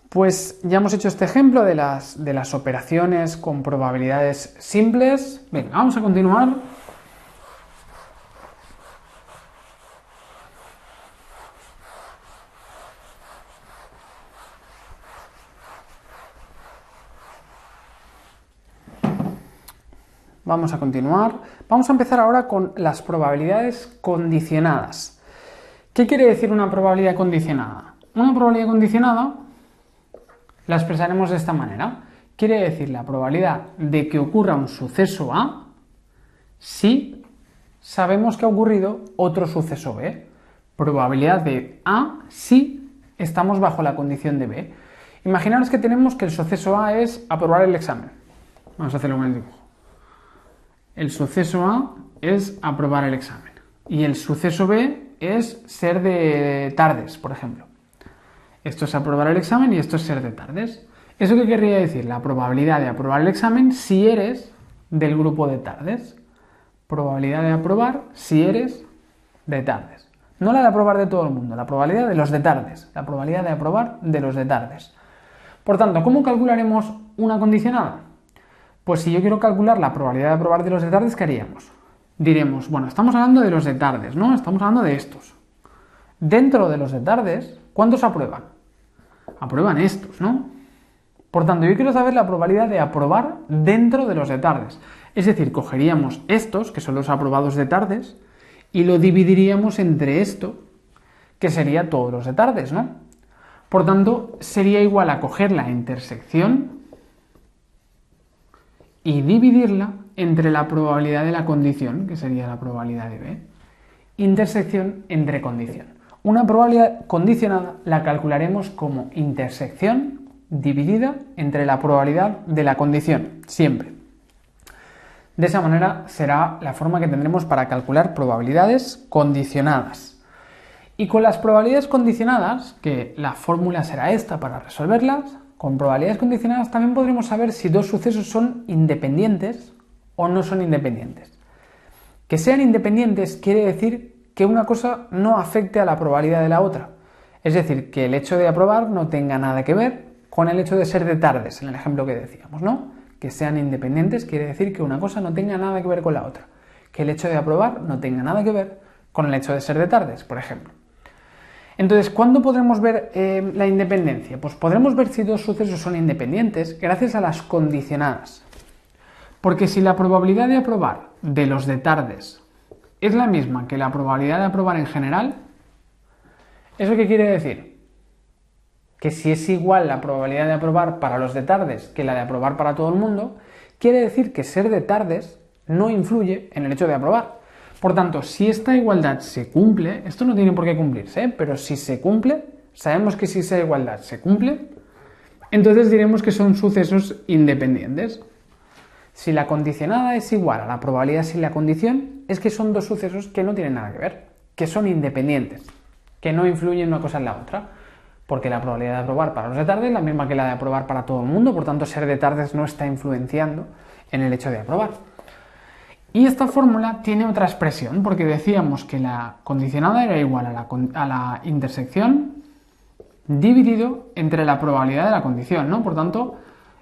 Pues ya hemos hecho este ejemplo de las operaciones con probabilidades simples. Venga, vamos a continuar. Vamos a continuar. Vamos a empezar ahora con las probabilidades condicionadas. ¿Qué quiere decir una probabilidad condicionada? Una probabilidad condicionada la expresaremos de esta manera. Quiere decir la probabilidad de que ocurra un suceso A si sabemos que ha ocurrido otro suceso B. Probabilidad de A si estamos bajo la condición de B. Imaginaros que tenemos que el suceso A es aprobar el examen. Vamos a hacerlo con el dibujo. El suceso A es aprobar el examen. Y el suceso B es ser de tardes, por ejemplo. Esto es aprobar el examen y esto es ser de tardes. ¿Eso qué querría decir? La probabilidad de aprobar el examen si eres del grupo de tardes. Probabilidad de aprobar si eres de tardes. No la de aprobar de todo el mundo, la probabilidad de los de tardes. La probabilidad de aprobar de los de tardes. Por tanto, ¿cómo calcularemos una condicionada? Pues si yo quiero calcular la probabilidad de aprobar de los de tardes, ¿qué haríamos? Diremos, bueno, estamos hablando de los de tardes, ¿no? Estamos hablando de estos. Dentro de los de tardes, ¿cuántos aprueban? Aprueban estos, ¿no? Por tanto, yo quiero saber la probabilidad de aprobar dentro de los de tardes. Es decir, cogeríamos estos, que son los aprobados de tardes, y lo dividiríamos entre esto, que sería todos los de tardes, ¿no? Por tanto, sería igual a coger la intersección y dividirla entre la probabilidad de la condición, que sería la probabilidad de B. Intersección entre condición. Una probabilidad condicionada la calcularemos como intersección dividida entre la probabilidad de la condición, siempre. De esa manera será la forma que tendremos para calcular probabilidades condicionadas. Y con las probabilidades condicionadas, que la fórmula será esta para resolverlas, con probabilidades condicionadas también podremos saber si dos sucesos son independientes o no son independientes. Que sean independientes quiere decir que una cosa no afecte a la probabilidad de la otra. Es decir, que el hecho de aprobar no tenga nada que ver con el hecho de ser de tardes, en el ejemplo que decíamos, ¿no? Que sean independientes quiere decir que una cosa no tenga nada que ver con la otra. Que el hecho de aprobar no tenga nada que ver con el hecho de ser de tardes, por ejemplo. Entonces, ¿cuándo podremos ver la independencia? Pues podremos ver si dos sucesos son independientes gracias a las condicionadas. Porque si la probabilidad de aprobar de los de tardes es la misma que la probabilidad de aprobar en general, ¿eso qué quiere decir? Que si es igual la probabilidad de aprobar para los de tardes que la de aprobar para todo el mundo, quiere decir que ser de tardes no influye en el hecho de aprobar. Por tanto, si esta igualdad se cumple, esto no tiene por qué cumplirse, pero si se cumple, sabemos que si esa igualdad se cumple, entonces diremos que son sucesos independientes. Si la condicionada es igual a la probabilidad sin la condición, es que son dos sucesos que no tienen nada que ver, que son independientes, que no influyen una cosa en la otra. Porque la probabilidad de aprobar para los de tardes es la misma que la de aprobar para todo el mundo, por tanto ser de tardes no está influenciando en el hecho de aprobar. Y esta fórmula tiene otra expresión, porque decíamos que la condicionada era igual a la intersección dividido entre la probabilidad de la condición, ¿no? Por tanto,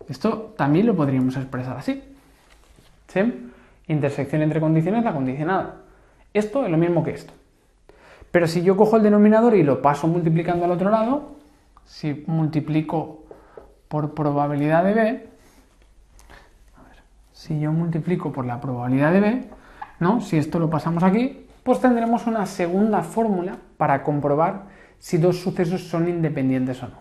esto también lo podríamos expresar así. ¿Sí? Intersección entre condiciones, la condicionada. Esto es lo mismo que esto. Pero si yo cojo el denominador y lo paso multiplicando al otro lado, si multiplico por probabilidad de B, si yo multiplico por la probabilidad de B, ¿no? Si esto lo pasamos aquí, pues tendremos una segunda fórmula para comprobar si dos sucesos son independientes o no.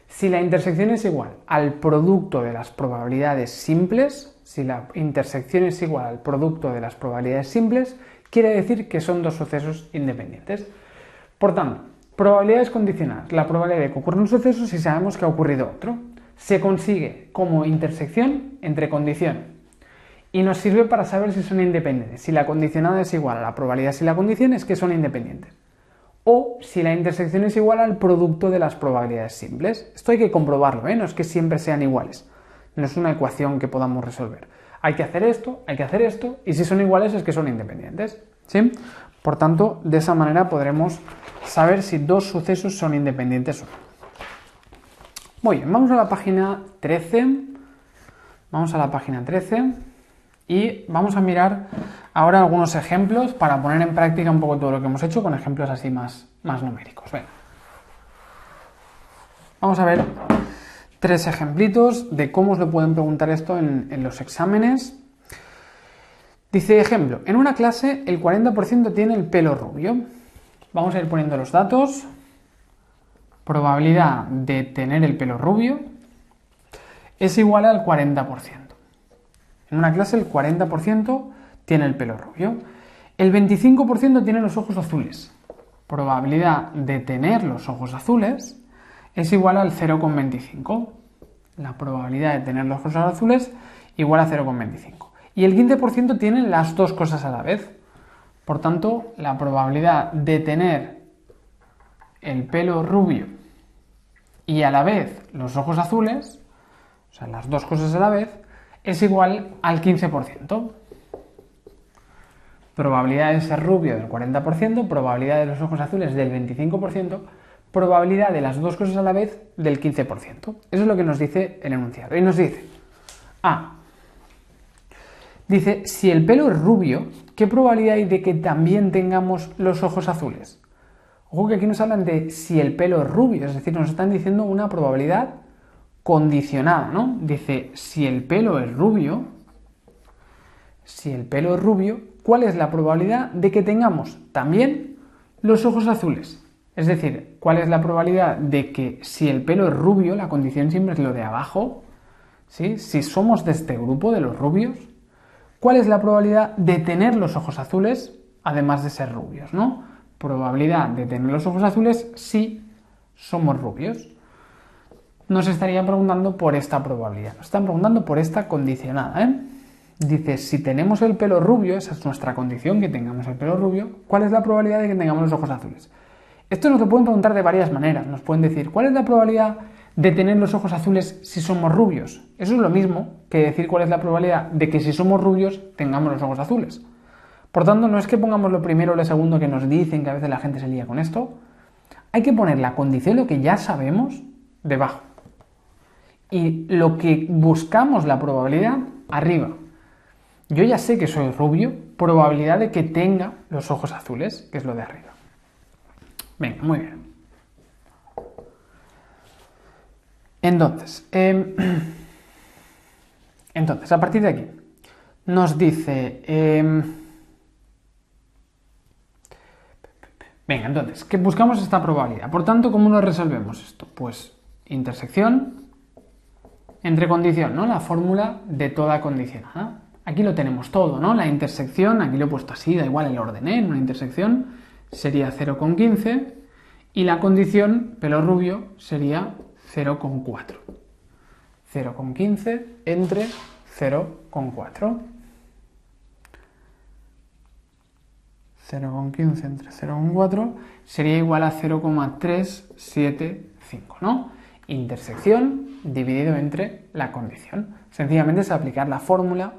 Si la intersección es igual al producto de las probabilidades simples, si la intersección es igual al producto de las probabilidades simples, quiere decir que son dos sucesos independientes. Por tanto, probabilidades condicionadas. La probabilidad de que ocurra un suceso si sabemos que ha ocurrido otro. Se consigue como intersección entre condición. Y nos sirve para saber si son independientes. Si la condicionada es igual a la probabilidad si la condición es que son independientes. O si la intersección es igual al producto de las probabilidades simples. Esto hay que comprobarlo, ¿eh? No es que siempre sean iguales. No es una ecuación que podamos resolver. Hay que hacer esto, y si son iguales es que son independientes. ¿Sí? Por tanto, de esa manera podremos saber si dos sucesos son independientes o no. Muy bien, vamos a la página 13. Vamos a la página 13 y vamos a mirar ahora algunos ejemplos para poner en práctica un poco todo lo que hemos hecho con ejemplos así más numéricos. Venga. Vamos a ver 3 ejemplitos de cómo os lo pueden preguntar esto en los exámenes. Dice, ejemplo, en una clase el 40% tiene el pelo rubio. Vamos a ir poniendo los datos. Probabilidad de tener el pelo rubio es igual al 40%. En una clase el 40% tiene el pelo rubio. El 25% tiene los ojos azules. Probabilidad de tener los ojos azules es igual al 0,25. La probabilidad de tener los ojos azules igual a 0,25. Y el 15% tiene las dos cosas a la vez. Por tanto, la probabilidad de tener el pelo rubio y a la vez los ojos azules, o sea, las dos cosas a la vez, es igual al 15%. Probabilidad de ser rubio del 40%, probabilidad de los ojos azules del 25%, probabilidad de las dos cosas a la vez del 15%. Eso es lo que nos dice el enunciado. Y nos dice, dice, si el pelo es rubio, ¿qué probabilidad hay de que también tengamos los ojos azules? Ojo que aquí nos hablan de si el pelo es rubio, es decir, nos están diciendo una probabilidad condicionada, ¿no? Dice, si el pelo es rubio, ¿cuál es la probabilidad de que tengamos también los ojos azules? Es decir, ¿cuál es la probabilidad de que si el pelo es rubio, la condición siempre es lo de abajo, ¿sí? Si somos de este grupo de los rubios, ¿cuál es la probabilidad de tener los ojos azules, además de ser rubios, ¿no? Probabilidad de tener los ojos azules si somos rubios. Nos estarían preguntando por esta probabilidad, nos están preguntando por esta condicionada, ¿eh? Dice, si tenemos el pelo rubio, esa es nuestra condición, que tengamos el pelo rubio, ¿cuál es la probabilidad de que tengamos los ojos azules? Esto nos lo pueden preguntar de varias maneras. Nos pueden decir, ¿cuál es la probabilidad de tener los ojos azules si somos rubios? Eso es lo mismo que decir cuál es la probabilidad de que si somos rubios tengamos los ojos azules. Por tanto, no es que pongamos lo primero o lo segundo que nos dicen, que a veces la gente se lía con esto. Hay que poner la condición, lo que ya sabemos, debajo. Y lo que buscamos, la probabilidad, arriba. Yo ya sé que soy rubio, probabilidad de que tenga los ojos azules, que es lo de arriba. Venga, muy bien. Entonces, a partir de aquí, nos dice... venga, entonces, que buscamos esta probabilidad. Por tanto, ¿cómo lo resolvemos esto? Pues intersección entre condición, ¿no? La fórmula de toda condicionada. Aquí lo tenemos todo, ¿no? La intersección, aquí lo he puesto así, da igual el orden, ¿eh? En una intersección sería 0,15 y la condición, pelo rubio, sería 0,4. 0,15 entre 0,4. 0,15 entre 0,4 sería igual a 0,375, ¿no? Intersección dividido entre la condición. Sencillamente es aplicar la fórmula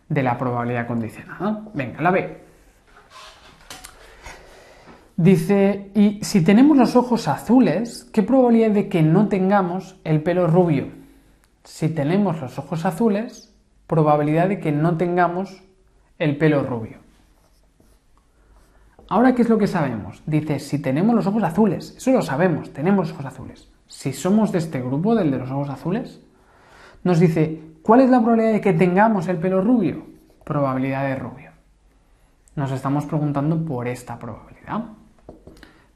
de la probabilidad condicionada. Venga, la B. Dice, y si tenemos los ojos azules, ¿qué probabilidad de que no tengamos el pelo rubio? Si tenemos los ojos azules, probabilidad de que no tengamos el pelo rubio. Ahora, ¿qué es lo que sabemos? Dice, si tenemos los ojos azules, eso lo sabemos, tenemos ojos azules. Si somos de este grupo, del de los ojos azules, nos dice, ¿cuál es la probabilidad de que tengamos el pelo rubio? Probabilidad de rubio. Nos estamos preguntando por esta probabilidad.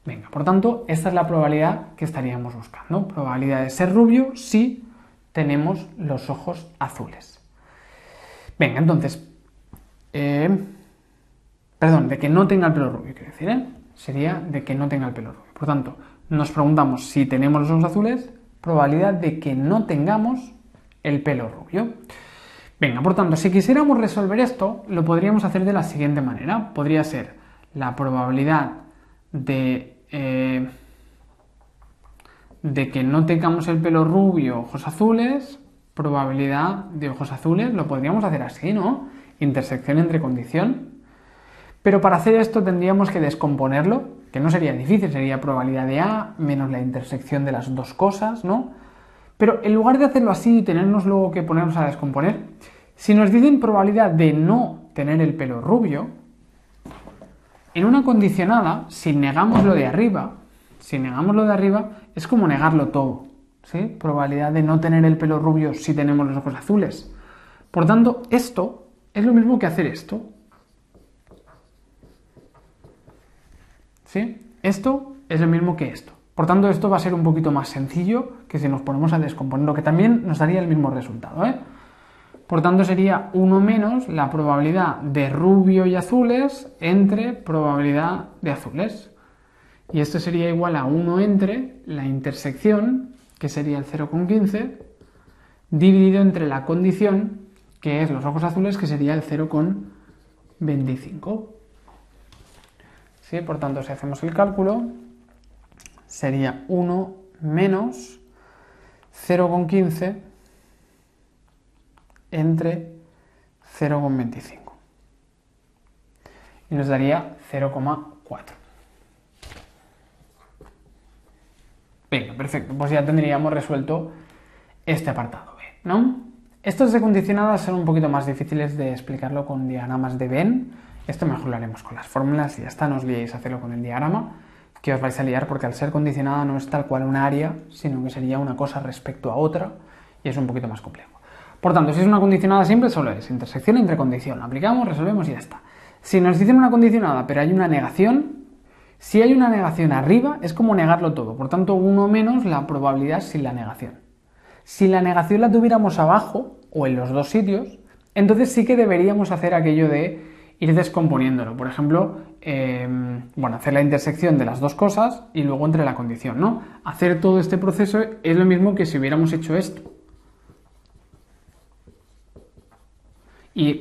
Venga, por tanto, esta es la probabilidad que estaríamos buscando. Probabilidad de ser rubio si tenemos los ojos azules. Venga, entonces, perdón, de que no tenga el pelo rubio, quiero decir, ¿eh? Sería de que no tenga el pelo rubio. Por tanto, nos preguntamos si tenemos los ojos azules, probabilidad de que no tengamos el pelo rubio. Venga, por tanto, si quisiéramos resolver esto, lo podríamos hacer de la siguiente manera. Podría ser la probabilidad de que no tengamos el pelo rubio, ojos azules, probabilidad de ojos azules, lo podríamos hacer así, ¿no? Intersección entre condición. Pero para hacer esto tendríamos que descomponerlo, que no sería difícil, sería probabilidad de A menos la intersección de las dos cosas, ¿no? Pero en lugar de hacerlo así y tenernos luego que ponernos a descomponer, si nos dicen probabilidad de no tener el pelo rubio, en una condicionada, si negamos lo de arriba, es como negarlo todo, ¿sí? Probabilidad de no tener el pelo rubio si tenemos los ojos azules. Por tanto, esto es lo mismo que hacer esto. ¿Sí? Esto es lo mismo que esto. Por tanto, esto va a ser un poquito más sencillo que si nos ponemos a descomponerlo, que también nos daría el mismo resultado, ¿eh? Por tanto, sería 1 menos la probabilidad de rubio y azules entre probabilidad de azules. Y esto sería igual a 1 entre la intersección, que sería el 0,15, dividido entre la condición, que es los ojos azules, que sería el 0,25. ¿Sí? Por tanto, si hacemos el cálculo, sería 1 menos 0,15 entre 0,25. Y nos daría 0,4. Venga, perfecto. Pues ya tendríamos resuelto este apartado B, ¿no? Estos de condicionadas son un poquito más difíciles de explicarlo con diagramas de Venn. Esto mejor lo haremos con las fórmulas y ya está, no os liéis a hacerlo con el diagrama, que os vais a liar porque al ser condicionada no es tal cual una área, sino que sería una cosa respecto a otra y es un poquito más complejo. Por tanto, si es una condicionada simple, solo es intersección entre condición. Aplicamos, resolvemos y ya está. Si nos dicen una condicionada pero hay una negación, si hay una negación arriba es como negarlo todo. Por tanto, 1 menos la probabilidad sin la negación. Si la negación la tuviéramos abajo o en los dos sitios, entonces sí que deberíamos hacer aquello de ir descomponiéndolo. Por ejemplo, hacer la intersección de las dos cosas y luego entre la condición, ¿no? Hacer todo este proceso es lo mismo que si hubiéramos hecho esto.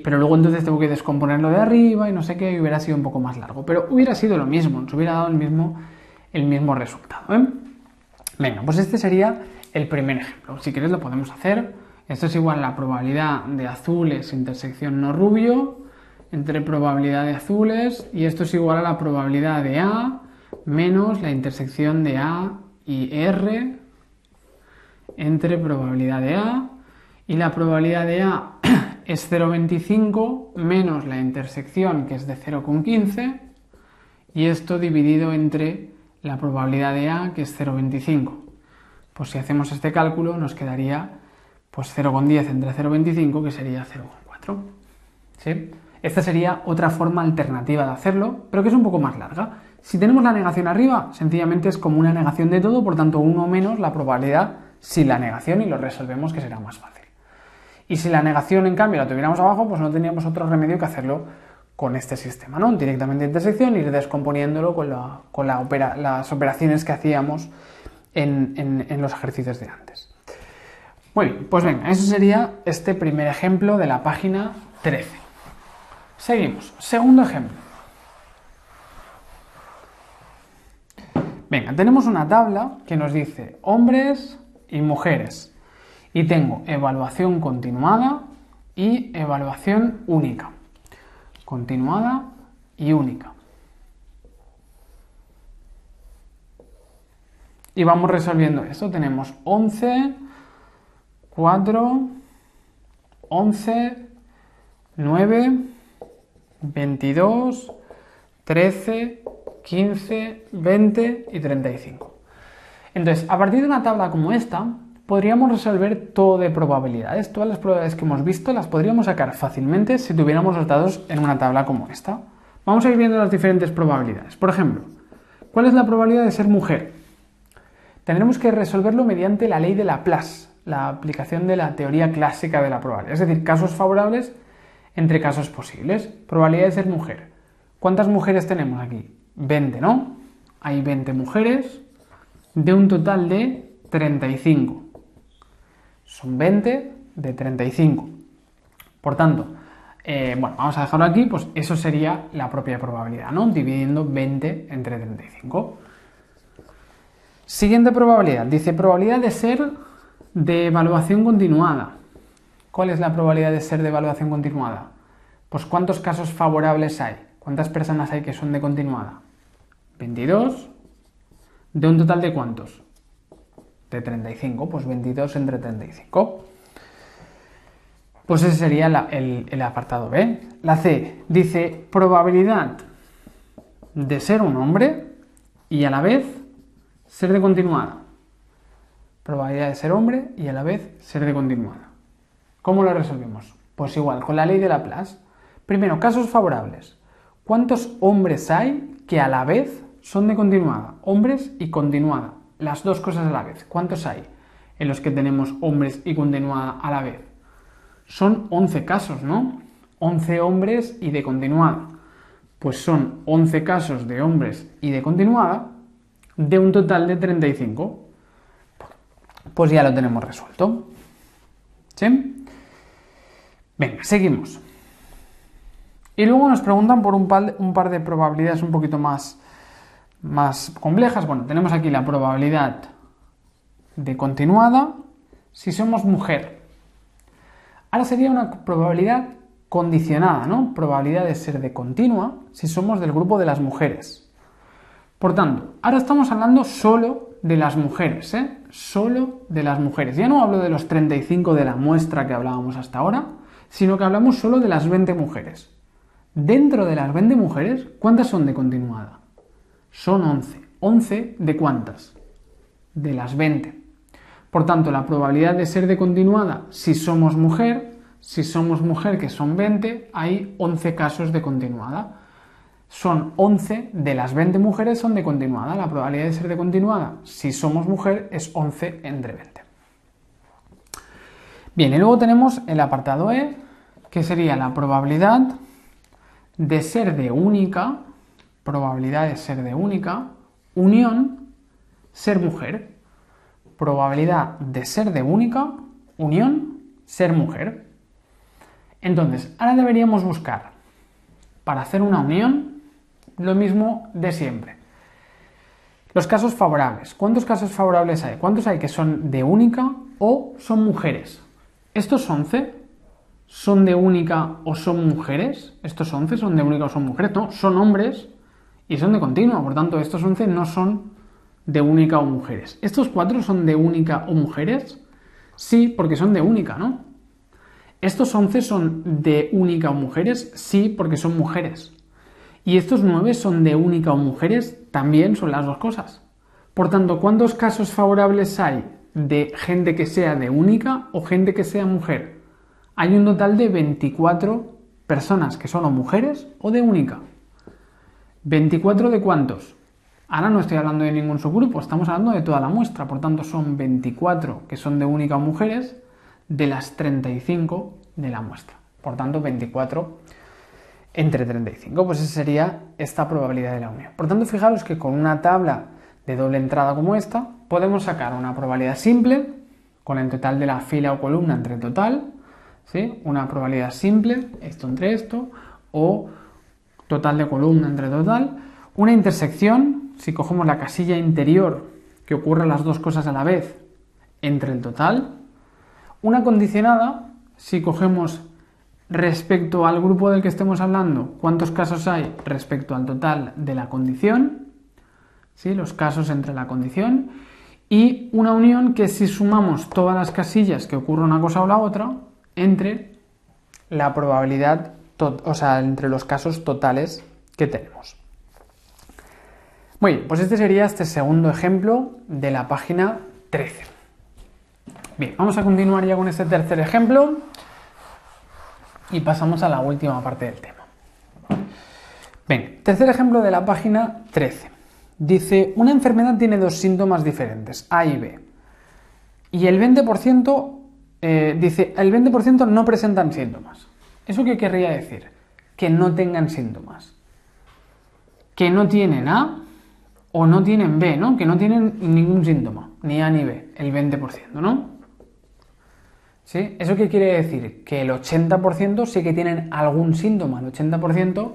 Pero luego entonces tengo que descomponerlo de arriba y no sé qué, y hubiera sido un poco más largo. Pero hubiera sido lo mismo, nos hubiera dado el mismo resultado, ¿eh? Venga, pues este sería el primer ejemplo. Si queréis lo podemos hacer. Esto es igual a la probabilidad de azules intersección no rubio entre probabilidad de azules, y esto es igual a la probabilidad de A menos la intersección de A y R entre probabilidad de A, y la probabilidad de A es 0,25 menos la intersección, que es de 0,15, y esto dividido entre la probabilidad de A, que es 0,25. Pues si hacemos este cálculo nos quedaría pues 0,10 entre 0,25, que sería 0,4. ¿Sí? Esta sería otra forma alternativa de hacerlo, pero que es un poco más larga. Si tenemos la negación arriba, sencillamente es como una negación de todo, por tanto 1 menos la probabilidad sin la negación y lo resolvemos, que será más fácil. Y si la negación, en cambio, la tuviéramos abajo, pues no teníamos otro remedio que hacerlo con este sistema, ¿no? Directamente intersección, ir descomponiéndolo con las operaciones que hacíamos en los ejercicios de antes. Muy bien, pues venga, eso sería este primer ejemplo de la página 13. Seguimos. Segundo ejemplo. Venga, tenemos una tabla que nos dice hombres y mujeres. Y tengo evaluación continuada y evaluación única. Continuada y única. Y vamos resolviendo esto. Tenemos 11, 4, 11, 9, 22, 13, 15, 20 y 35. Entonces, a partir de una tabla como esta, podríamos resolver todo de probabilidades. Todas las probabilidades que hemos visto las podríamos sacar fácilmente si tuviéramos los datos en una tabla como esta. Vamos a ir viendo las diferentes probabilidades. Por ejemplo, ¿cuál es la probabilidad de ser mujer? Tendremos que resolverlo mediante la ley de Laplace, la aplicación de la teoría clásica de la probabilidad. Es decir, casos favorables entre casos posibles. Probabilidad de ser mujer. ¿Cuántas mujeres tenemos aquí? 20, ¿no? Hay 20 mujeres de un total de 35. Son 20 de 35. Por tanto, vamos a dejarlo aquí, pues eso sería la propia probabilidad, ¿no? Dividiendo 20 entre 35. Siguiente probabilidad. Dice probabilidad de ser de evaluación continuada. ¿Cuál es la probabilidad de ser de evaluación continuada? Pues ¿cuántos casos favorables hay? ¿Cuántas personas hay que son de continuada? 22. ¿De un total de cuántos? De 35, pues 22 entre 35. Pues ese sería el apartado B. La C dice probabilidad de ser un hombre y a la vez ser de continuada. Probabilidad de ser hombre y a la vez ser de continuada. ¿Cómo lo resolvemos? Pues igual, con la ley de Laplace. Primero, casos favorables. ¿Cuántos hombres hay que a la vez son de continuada? Hombres y continuada. Las dos cosas a la vez. ¿Cuántos hay en los que tenemos hombres y continuada a la vez? Son 11 casos, ¿no? 11 hombres y de continuada. Pues son 11 casos de hombres y de continuada de un total de 35. Pues ya lo tenemos resuelto. ¿Sí? Venga, seguimos. Y luego nos preguntan por un par de probabilidades un poquito más complejas. Bueno, tenemos aquí la probabilidad de continuada si somos mujer. Ahora sería una probabilidad condicionada, ¿no? Probabilidad de ser de continua si somos del grupo de las mujeres. Por tanto, ahora estamos hablando solo de las mujeres, ¿eh? Solo de las mujeres. Ya no hablo de los 35 de la muestra que hablábamos hasta ahora, sino que hablamos solo de las 20 mujeres. Dentro de las 20 mujeres, ¿cuántas son de continuada? Son 11. ¿11 de cuántas? De las 20. Por tanto, la probabilidad de ser de continuada si somos mujer que son 20, hay 11 casos de continuada. Son 11 de las 20 mujeres son de continuada. La probabilidad de ser de continuada si somos mujer es 11 entre 20. Bien, y luego tenemos el apartado E, que sería la probabilidad de ser de única, unión, ser mujer. Probabilidad de ser de única, unión, ser mujer. Entonces, ahora deberíamos buscar, para hacer una unión, lo mismo de siempre. Los casos favorables. ¿Cuántos casos favorables hay? ¿Cuántos hay que son de única o son mujeres? ¿Estos 11 son de única o son mujeres? ¿Estos 11 son de única o son mujeres? No, son hombres y son de continua. Por tanto, estos 11 no son de única o mujeres. ¿Estos 4 son de única o mujeres? Sí, porque son de única, ¿no? ¿Estos 11 son de única o mujeres? Sí, porque son mujeres. ¿Y estos 9 son de única o mujeres? También son las dos cosas. Por tanto, ¿cuántos casos favorables hay de gente que sea de única o gente que sea mujer? Hay un total de 24 personas que son o mujeres o de única. ¿24 de cuántos? Ahora no estoy hablando de ningún subgrupo, estamos hablando de toda la muestra. Por tanto, son 24 que son de única o mujeres de las 35 de la muestra. Por tanto, 24 entre 35. Pues esa sería esta probabilidad de la unión. Por tanto, fijaros que con una tabla de doble entrada como esta, podemos sacar una probabilidad simple con el total de la fila o columna entre el total, ¿sí? Una probabilidad simple, esto entre esto, o total de columna entre total. Una intersección, si cogemos la casilla interior, que ocurran las dos cosas a la vez, entre el total. Una condicionada, si cogemos respecto al grupo del que estemos hablando, cuántos casos hay respecto al total de la condición, ¿sí? Los casos entre la condición. Y una unión, que si sumamos todas las casillas que ocurra una cosa o la otra, entre la probabilidad, entre los casos totales que tenemos. Muy bien, pues este sería este segundo ejemplo de la página 13. Bien, vamos a continuar ya con este tercer ejemplo y pasamos a la última parte del tema. Bien, tercer ejemplo de la página 13. Dice, una enfermedad tiene dos síntomas diferentes, A y B. Y el 20%, dice, el 20% no presentan síntomas. ¿Eso qué querría decir? Que no tengan síntomas. Que no tienen A o no tienen B, ¿no? Que no tienen ningún síntoma, ni A ni B, el 20%, ¿no? ¿Sí? ¿Eso qué quiere decir? Que el 80% sí que tienen algún síntoma. El 80%,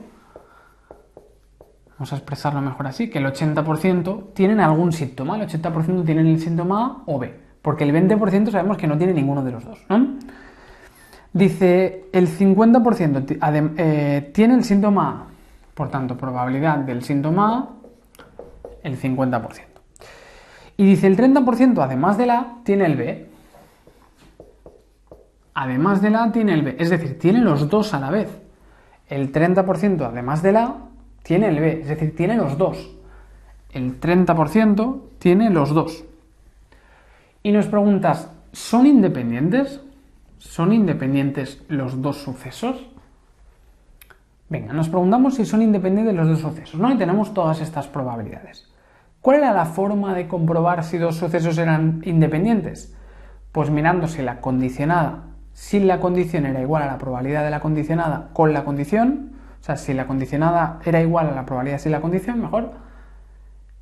vamos a expresarlo mejor así, que el 80% tienen algún síntoma. El 80% tienen el síntoma A o B. Porque el 20% sabemos que no tiene ninguno de los dos, ¿no? Dice, el 50% tiene el síntoma A. Por tanto, probabilidad del síntoma A, el 50%. Y dice, el 30% además del A tiene el B. Además del A tiene el B. Es decir, tiene los dos a la vez. El 30% además del A tiene el B. Es decir, tiene los dos. El 30% tiene los dos. Y nos preguntas, ¿son independientes? ¿Son independientes los dos sucesos? Venga, nos preguntamos si son independientes los dos sucesos, ¿no? Y tenemos todas estas probabilidades. ¿Cuál era la forma de comprobar si dos sucesos eran independientes? Pues mirando si la condicionada sin la condición era igual a la probabilidad de la condicionada con la condición, o sea, si la condicionada era igual a la probabilidad sin la condición, mejor.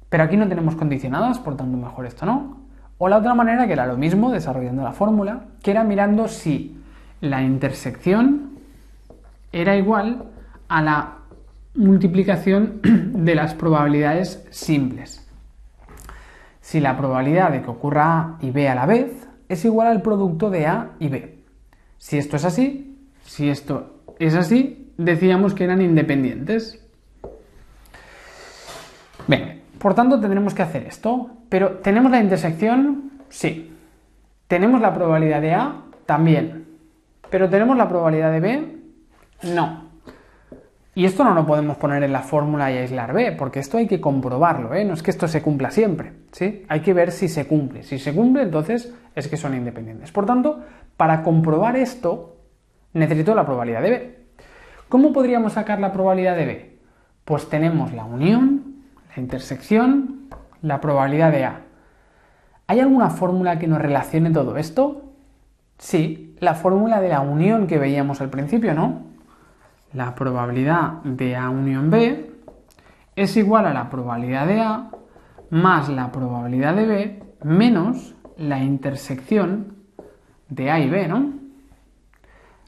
Pero aquí no tenemos condicionadas, por tanto mejor esto no. O la otra manera, que era lo mismo, desarrollando la fórmula, que era mirando si la intersección era igual a la multiplicación de las probabilidades simples. Si la probabilidad de que ocurra A y B a la vez es igual al producto de A y B. Si esto es así, decíamos que eran independientes. Bien, por tanto tendremos que hacer esto. Pero ¿tenemos la intersección? Sí. ¿Tenemos la probabilidad de A? También. ¿Pero tenemos la probabilidad de B? No. Y esto no lo podemos poner en la fórmula y aislar B, porque esto hay que comprobarlo, ¿eh? No es que esto se cumpla siempre, ¿sí? Hay que ver si se cumple. Si se cumple, entonces es que son independientes. Por tanto, para comprobar esto, necesito la probabilidad de B. ¿Cómo podríamos sacar la probabilidad de B? Pues tenemos la unión, la intersección, la probabilidad de A. ¿Hay alguna fórmula que nos relacione todo esto? Sí, la fórmula de la unión que veíamos al principio, ¿no? La probabilidad de A unión B es igual a la probabilidad de A más la probabilidad de B menos la intersección de A y B, ¿no?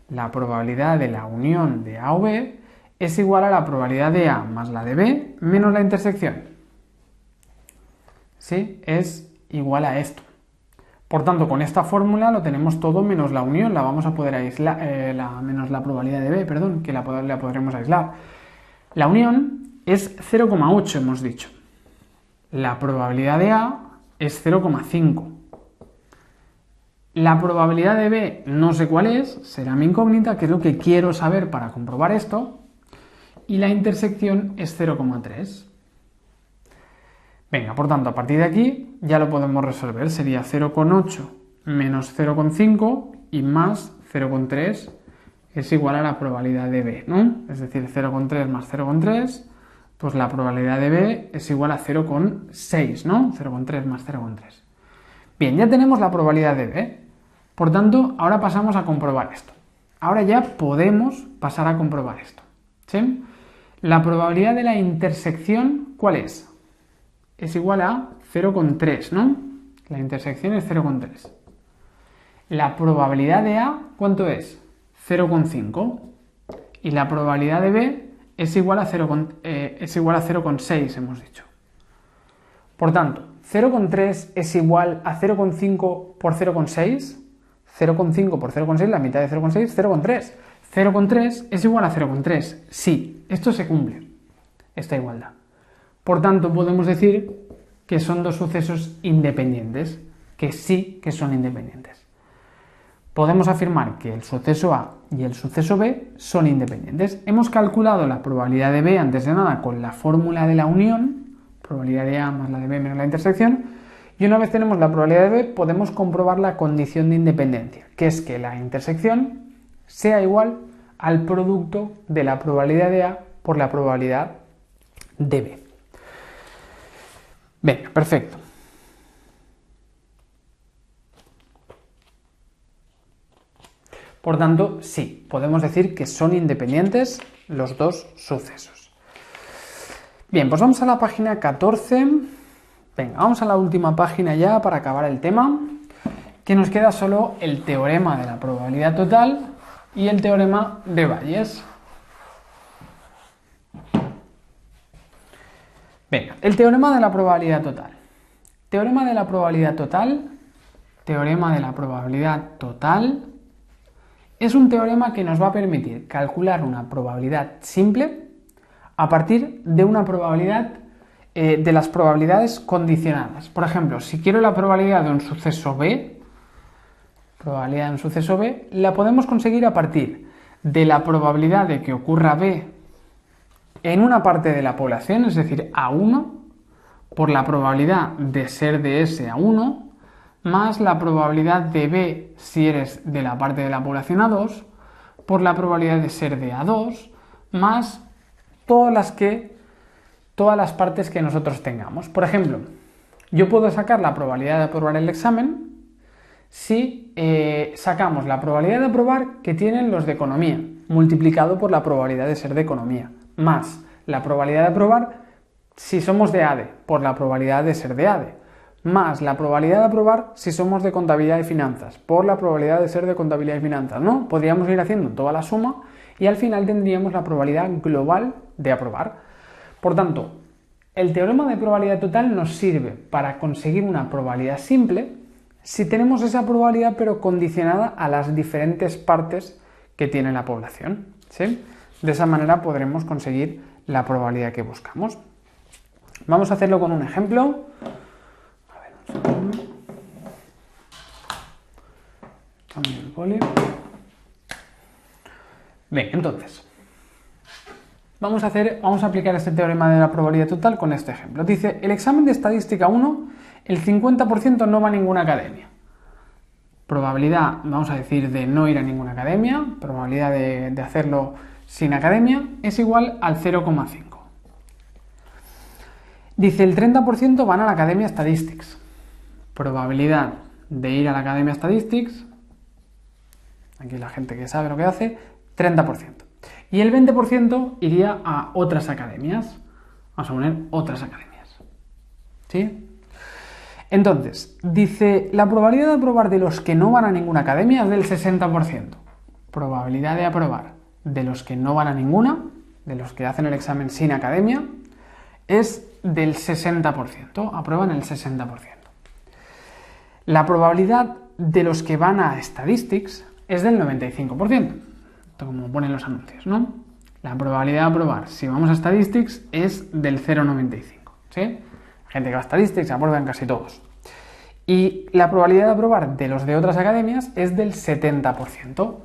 La probabilidad de la unión de A o B es igual a la probabilidad de A más la de B menos la intersección. ¿Sí? Es igual a esto. Por tanto, con esta fórmula lo tenemos todo menos la unión, la vamos a poder aislar, menos la probabilidad de B, perdón, que la podremos aislar. La unión es 0,8, hemos dicho. La probabilidad de A es 0,5. La probabilidad de B no sé cuál es, será mi incógnita, que es lo que quiero saber para comprobar esto. Y la intersección es 0,3. Venga, por tanto, a partir de aquí ya lo podemos resolver. Sería 0,8 menos 0,5 y más 0,3 es igual a la probabilidad de B, ¿no? Es decir, 0,3 más 0,3, pues la probabilidad de B es igual a 0,6, ¿no? 0,3 más 0,3. Bien, ya tenemos la probabilidad de B. Por tanto, ahora pasamos a comprobar esto. Ahora ya podemos pasar a comprobar esto, ¿sí? La probabilidad de la intersección, ¿cuál es? Es igual a 0,3, ¿no? La intersección es 0,3. La probabilidad de A, ¿cuánto es? 0,5. Y la probabilidad de B es igual a 0,6, hemos dicho. Por tanto, 0,3 es igual a 0,5 por 0,6. 0,5 por 0,6, la mitad de 0,6, 0,3. 0,3 es igual a 0,3. Sí, esto se cumple, esta igualdad. Por tanto, podemos decir que son dos sucesos independientes, que sí que son independientes. Podemos afirmar que el suceso A y el suceso B son independientes. Hemos calculado la probabilidad de B antes de nada con la fórmula de la unión, probabilidad de A más la de B menos la intersección, y una vez tenemos la probabilidad de B podemos comprobar la condición de independencia, que es que la intersección sea igual al producto de la probabilidad de A por la probabilidad de B. Venga, perfecto. Por tanto, sí, podemos decir que son independientes los dos sucesos. Bien, pues vamos a la página 14. Venga, vamos a la última página ya para acabar el tema, que nos queda solo el teorema de la probabilidad total y el teorema de Bayes. Venga, el teorema de la probabilidad total. Teorema de la probabilidad total. Teorema de la probabilidad total es un teorema que nos va a permitir calcular una probabilidad simple a partir de una probabilidad de las probabilidades condicionadas. Por ejemplo, si quiero la probabilidad de un suceso B, la podemos conseguir a partir de la probabilidad de que ocurra B en una parte de la población, es decir, A1, por la probabilidad de ser de S A1, más la probabilidad de B si eres de la parte de la población A2, por la probabilidad de ser de A2, más todas las partes que nosotros tengamos. Por ejemplo, yo puedo sacar la probabilidad de aprobar el examen si sacamos la probabilidad de aprobar que tienen los de economía, multiplicado por la probabilidad de ser de economía, más la probabilidad de aprobar si somos de ADE, por la probabilidad de ser de ADE, más la probabilidad de aprobar si somos de contabilidad y finanzas, por la probabilidad de ser de contabilidad y finanzas, ¿no? Podríamos ir haciendo toda la suma y al final tendríamos la probabilidad global de aprobar. Por tanto, el teorema de probabilidad total nos sirve para conseguir una probabilidad simple si tenemos esa probabilidad pero condicionada a las diferentes partes que tiene la población, ¿sí? De esa manera podremos conseguir la probabilidad que buscamos. Vamos a hacerlo con un ejemplo. A ver, un segundo. Cambio el boli. Bien, entonces, vamos a aplicar este teorema de la probabilidad total con este ejemplo. Dice, el examen de estadística 1, el 50% no va a ninguna academia. Probabilidad, vamos a decir, de no ir a ninguna academia, probabilidad de hacerlo sin academia, es igual al 0,5. Dice, el 30% van a la Academia Statistics. Probabilidad de ir a la Academia Statistics, aquí la gente que sabe lo que hace, 30%. Y el 20% iría a otras academias. Vamos a poner otras academias. ¿Sí? Entonces, dice, la probabilidad de aprobar de los que no van a ninguna academia es del 60%. Probabilidad de aprobar de los que no van a ninguna, de los que hacen el examen sin academia, es del 60%. Aprueban el 60%. La probabilidad de los que van a Statistics es del 95%. Como ponen los anuncios, ¿no? La probabilidad de aprobar si vamos a Statistics es del 0,95, ¿sí? La gente que va a Statistics aprueba en casi todos. Y la probabilidad de aprobar de los de otras academias es del 70%.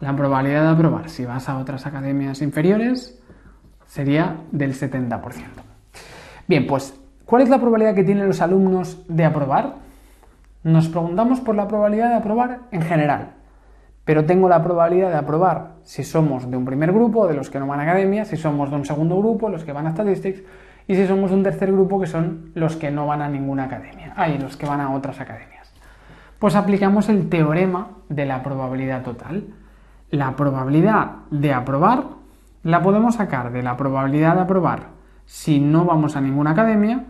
La probabilidad de aprobar si vas a otras academias inferiores sería del 70%. Bien, pues, ¿cuál es la probabilidad que tienen los alumnos de aprobar? Nos preguntamos por la probabilidad de aprobar en general. Pero tengo la probabilidad de aprobar si somos de un primer grupo, de los que no van a academia, si somos de un segundo grupo, los que van a Statistics, y si somos de un tercer grupo, que son los que no van a ninguna academia, los que van a otras academias. Pues aplicamos el teorema de la probabilidad total. La probabilidad de aprobar la podemos sacar de la probabilidad de aprobar si no vamos a ninguna academia,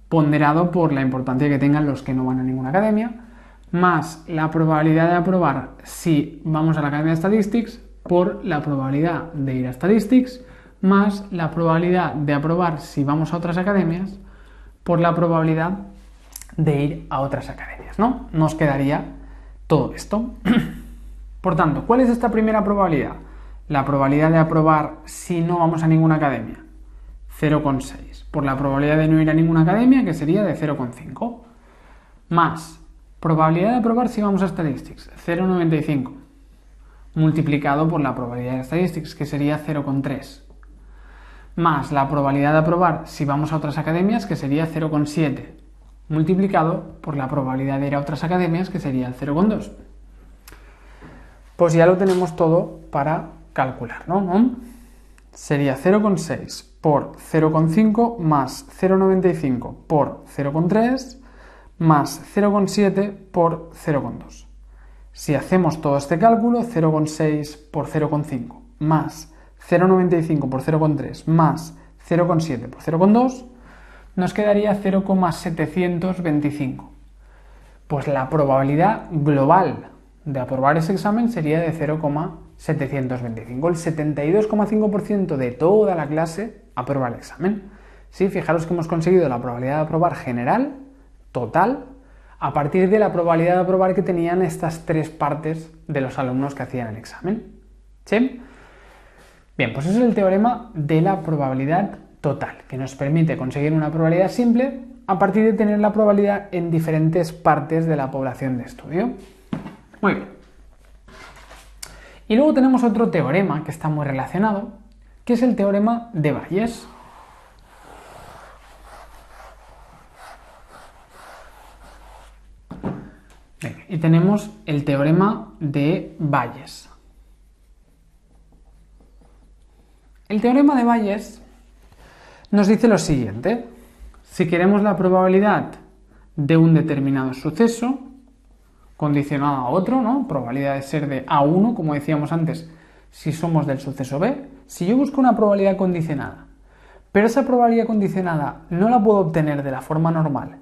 ponderado por la importancia que tengan los que no van a ninguna academia, más la probabilidad de aprobar si vamos a la Academia de Statistics por la probabilidad de ir a Statistics, más la probabilidad de aprobar si vamos a otras academias por la probabilidad de ir a otras academias, ¿no? Nos quedaría todo esto. Por tanto, ¿cuál es esta primera probabilidad? La probabilidad de aprobar si no vamos a ninguna academia, 0,6, por la probabilidad de no ir a ninguna academia, que sería de 0,5, más probabilidad de aprobar si vamos a Statistics, 0,95, multiplicado por la probabilidad de Statistics, que sería 0,3, más la probabilidad de aprobar si vamos a otras academias, que sería 0,7, multiplicado por la probabilidad de ir a otras academias, que sería el 0,2. Pues ya lo tenemos todo para calcular, ¿no? Sería 0,6 por 0,5 más 0,95 por 0,3 más 0,7 por 0,2. Si hacemos todo este cálculo, 0,6 por 0,5 más 0,95 por 0,3 más 0,7 por 0,2, nos quedaría 0,725. Pues la probabilidad global de aprobar ese examen sería de 0,725. El 72,5% de toda la clase aprueba el examen. ¿Sí? Fijaros que hemos conseguido la probabilidad de aprobar general, total, a partir de la probabilidad de aprobar que tenían estas tres partes de los alumnos que hacían el examen. ¿Sí? Bien, pues eso es el teorema de la probabilidad total, que nos permite conseguir una probabilidad simple a partir de tener la probabilidad en diferentes partes de la población de estudio. Muy bien. Y luego tenemos otro teorema que está muy relacionado, que es el teorema de Bayes. Venga, y tenemos el teorema de Bayes. El teorema de Bayes nos dice lo siguiente. Si queremos la probabilidad de un determinado suceso condicionado a otro, ¿no? Probabilidad de ser de A1, como decíamos antes, si somos del suceso B. Si yo busco una probabilidad condicionada, pero esa probabilidad condicionada no la puedo obtener de la forma normal,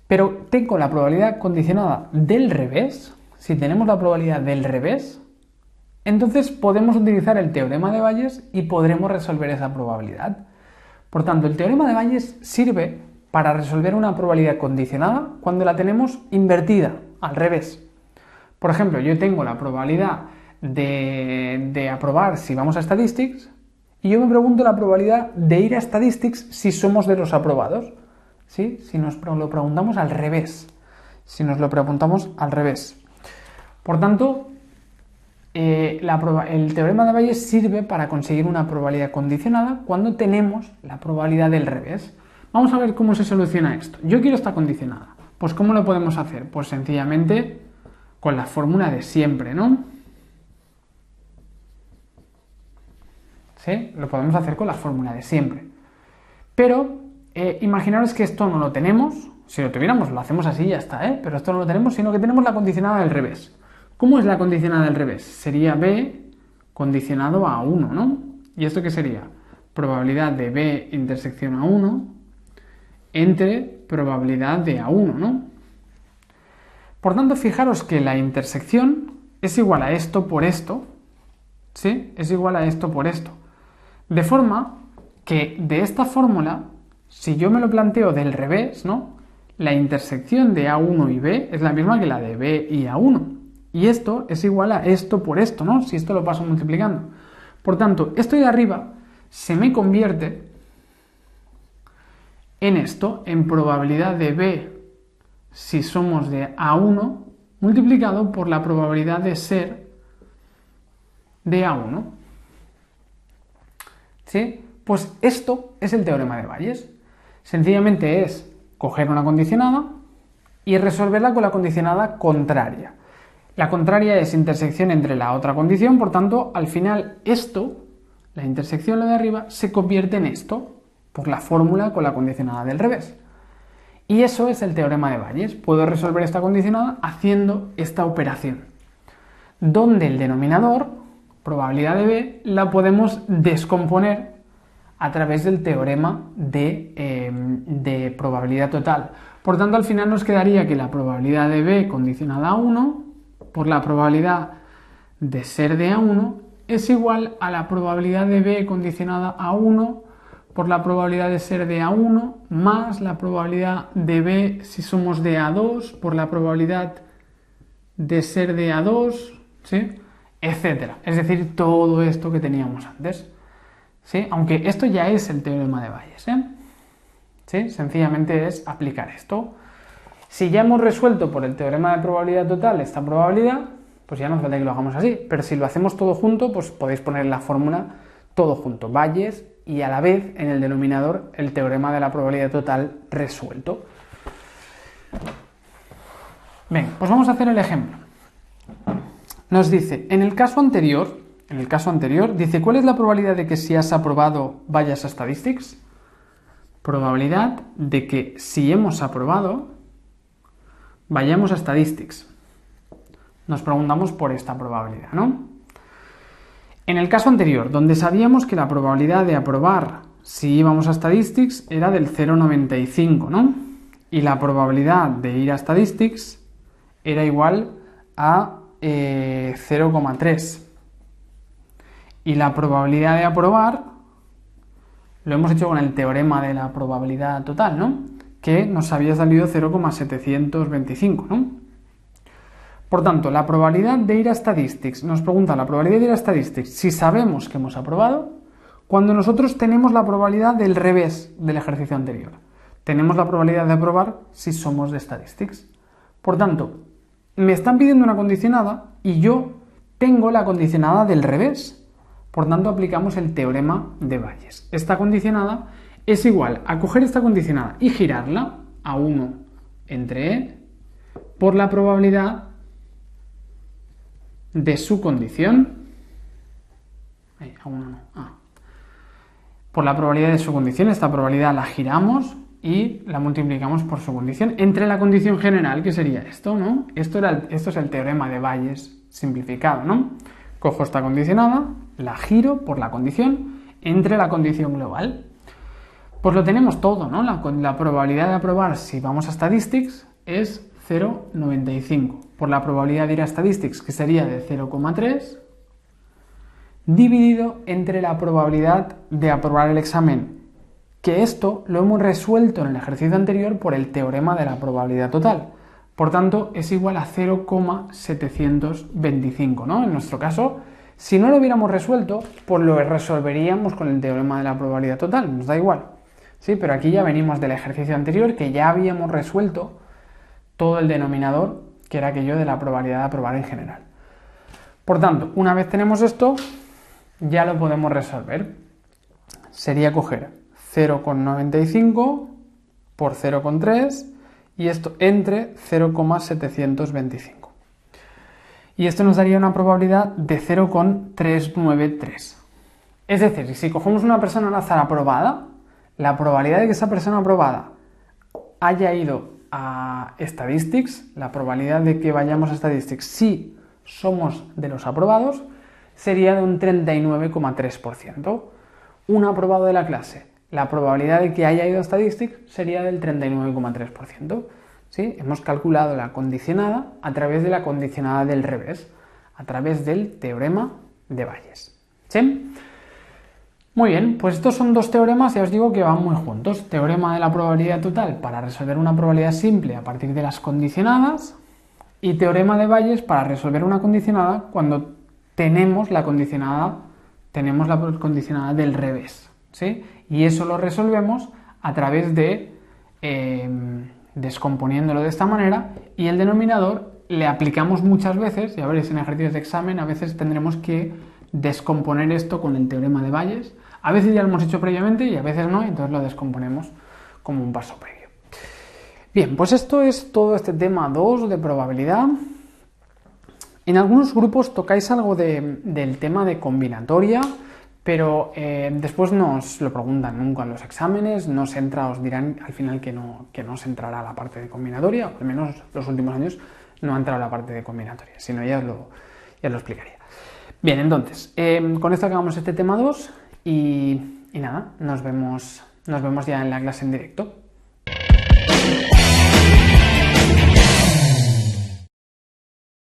pero tengo la probabilidad condicionada del revés, si tenemos la probabilidad del revés, entonces podemos utilizar el teorema de Bayes y podremos resolver esa probabilidad. Por tanto, el teorema de Bayes sirve para resolver una probabilidad condicionada cuando la tenemos invertida, al revés. Por ejemplo, yo tengo la probabilidad de aprobar si vamos a Statistics y yo me pregunto la probabilidad de ir a Statistics si somos de los aprobados. ¿Sí? Si nos lo preguntamos al revés. Si nos lo preguntamos al revés. Por tanto, el teorema de Bayes sirve para conseguir una probabilidad condicionada cuando tenemos la probabilidad del revés. Vamos a ver cómo se soluciona esto. Yo quiero esta condicionada. Pues ¿cómo lo podemos hacer? Pues sencillamente con la fórmula de siempre, ¿no? ¿Sí? Lo podemos hacer con la fórmula de siempre. Pero imaginaros que esto no lo tenemos. Si lo tuviéramos, lo hacemos así y ya está, ¿eh? Pero esto no lo tenemos, sino que tenemos la condicionada del revés. ¿Cómo es la condicionada del revés? Sería B condicionado a 1, ¿no? ¿Y esto qué sería? Probabilidad de B intersección a 1 entre probabilidad de A1, ¿no? Por tanto, fijaros que la intersección es igual a esto por esto, ¿sí? Es igual a esto por esto. De forma que de esta fórmula, si yo me lo planteo del revés, ¿no? La intersección de A1 y B es la misma que la de B y A1. Y esto es igual a esto por esto, ¿no? Si esto lo paso multiplicando. Por tanto, esto de arriba se me convierte en esto, en probabilidad de B si somos de A1 multiplicado por la probabilidad de ser de A1. ¿Sí? Pues esto es el teorema de Bayes. Sencillamente es coger una condicionada y resolverla con la condicionada contraria. La contraria es intersección entre la otra condición, por tanto, al final esto, la intersección, la de arriba, se convierte en esto, por la fórmula con la condicionada del revés. Y eso es el teorema de Bayes. Puedo resolver esta condicionada haciendo esta operación, donde el denominador, probabilidad de B, la podemos descomponer a través del teorema de probabilidad total. Por tanto, al final nos quedaría que la probabilidad de B condicionada a 1 por la probabilidad de ser de A1 es igual a la probabilidad de B condicionada a 1 por la probabilidad de ser de A1 más la probabilidad de B si somos de A2 por la probabilidad de ser de A2, ¿sí? Etcétera. Es decir, todo esto que teníamos antes. ¿Sí? Aunque esto ya es el teorema de Bayes, ¿eh? ¿Sí? Sencillamente es aplicar esto. Si ya hemos resuelto por el teorema de probabilidad total esta probabilidad, pues ya no hace falta que lo hagamos así. Pero si lo hacemos todo junto, pues podéis poner la fórmula todo junto, Bayes, y a la vez en el denominador el teorema de la probabilidad total resuelto. Bien, pues vamos a hacer el ejemplo. Nos dice, en el caso anterior, dice, ¿cuál es la probabilidad de que si has aprobado vayas a Statistics? Probabilidad de que si hemos aprobado vayamos a Statistics. Nos preguntamos por esta probabilidad, ¿no? En el caso anterior, donde sabíamos que la probabilidad de aprobar si íbamos a Statistics era del 0,95, ¿no? Y la probabilidad de ir a Statistics era igual a 0,3. Y la probabilidad de aprobar lo hemos hecho con el teorema de la probabilidad total, ¿no? Que nos había salido 0,725, ¿no? Por tanto, la probabilidad de ir a Statistics, nos pregunta la probabilidad de ir a Statistics si sabemos que hemos aprobado, cuando nosotros tenemos la probabilidad del revés del ejercicio anterior. Tenemos la probabilidad de aprobar si somos de Statistics. Por tanto, me están pidiendo una condicionada y yo tengo la condicionada del revés. Por tanto, aplicamos el teorema de Bayes. Esta condicionada es igual a coger esta condicionada y girarla a 1 entre E por la probabilidad de su condición. A 1 no. por la probabilidad de su condición. Esta probabilidad la giramos y la multiplicamos por su condición entre la condición general, que sería esto, ¿no? Esto es el teorema de Bayes simplificado, ¿no? Cojo esta condicionada, la giro por la condición entre la condición global. Pues lo tenemos todo, ¿no? La probabilidad de aprobar si vamos a Statistics es 0,95 por la probabilidad de ir a Statistics, que sería de 0,3, dividido entre la probabilidad de aprobar el examen, que esto lo hemos resuelto en el ejercicio anterior por el teorema de la probabilidad total. Por tanto, es igual a 0,725, ¿no? En nuestro caso, si no lo hubiéramos resuelto, pues lo resolveríamos con el teorema de la probabilidad total, nos da igual. Sí, pero aquí ya venimos del ejercicio anterior, que ya habíamos resuelto todo el denominador, que era aquello de la probabilidad de aprobar en general. Por tanto, una vez tenemos esto, ya lo podemos resolver. Sería coger 0,95 por 0,3 y esto entre 0,725. Y esto nos daría una probabilidad de 0,393. Es decir, si cogemos una persona al azar aprobada, la probabilidad de que esa persona aprobada haya ido a Statistics, la probabilidad de que vayamos a Statistics si somos de los aprobados, sería de un 39,3%. Un aprobado de la clase, la probabilidad de que haya ido a Statistics sería del 39,3%. ¿Sí? Hemos calculado la condicionada a través de la condicionada del revés, a través del teorema de Bayes. ¿Sí? Muy bien, pues estos son dos teoremas, ya os digo que van muy juntos. Teorema de la probabilidad total para resolver una probabilidad simple a partir de las condicionadas y teorema de Bayes para resolver una condicionada cuando tenemos la condicionada del revés. ¿Sí? Y eso lo resolvemos a través de descomponiéndolo de esta manera, y el denominador le aplicamos muchas veces, ya veréis en ejercicios de examen, a veces tendremos que descomponer esto con el teorema de Bayes. A veces ya lo hemos hecho previamente y a veces no, entonces lo descomponemos como un paso previo. Bien, pues esto es todo este tema 2 de probabilidad. En algunos grupos tocáis algo del tema de combinatoria, pero después nos lo preguntan nunca en los exámenes, no se entra, os dirán al final que no se entrará la parte de combinatoria, o al menos los últimos años no ha entrado la parte de combinatoria, si no ya os lo explicaría. Bien, entonces, con esto acabamos este tema 2 y nada, nos vemos ya en la clase en directo.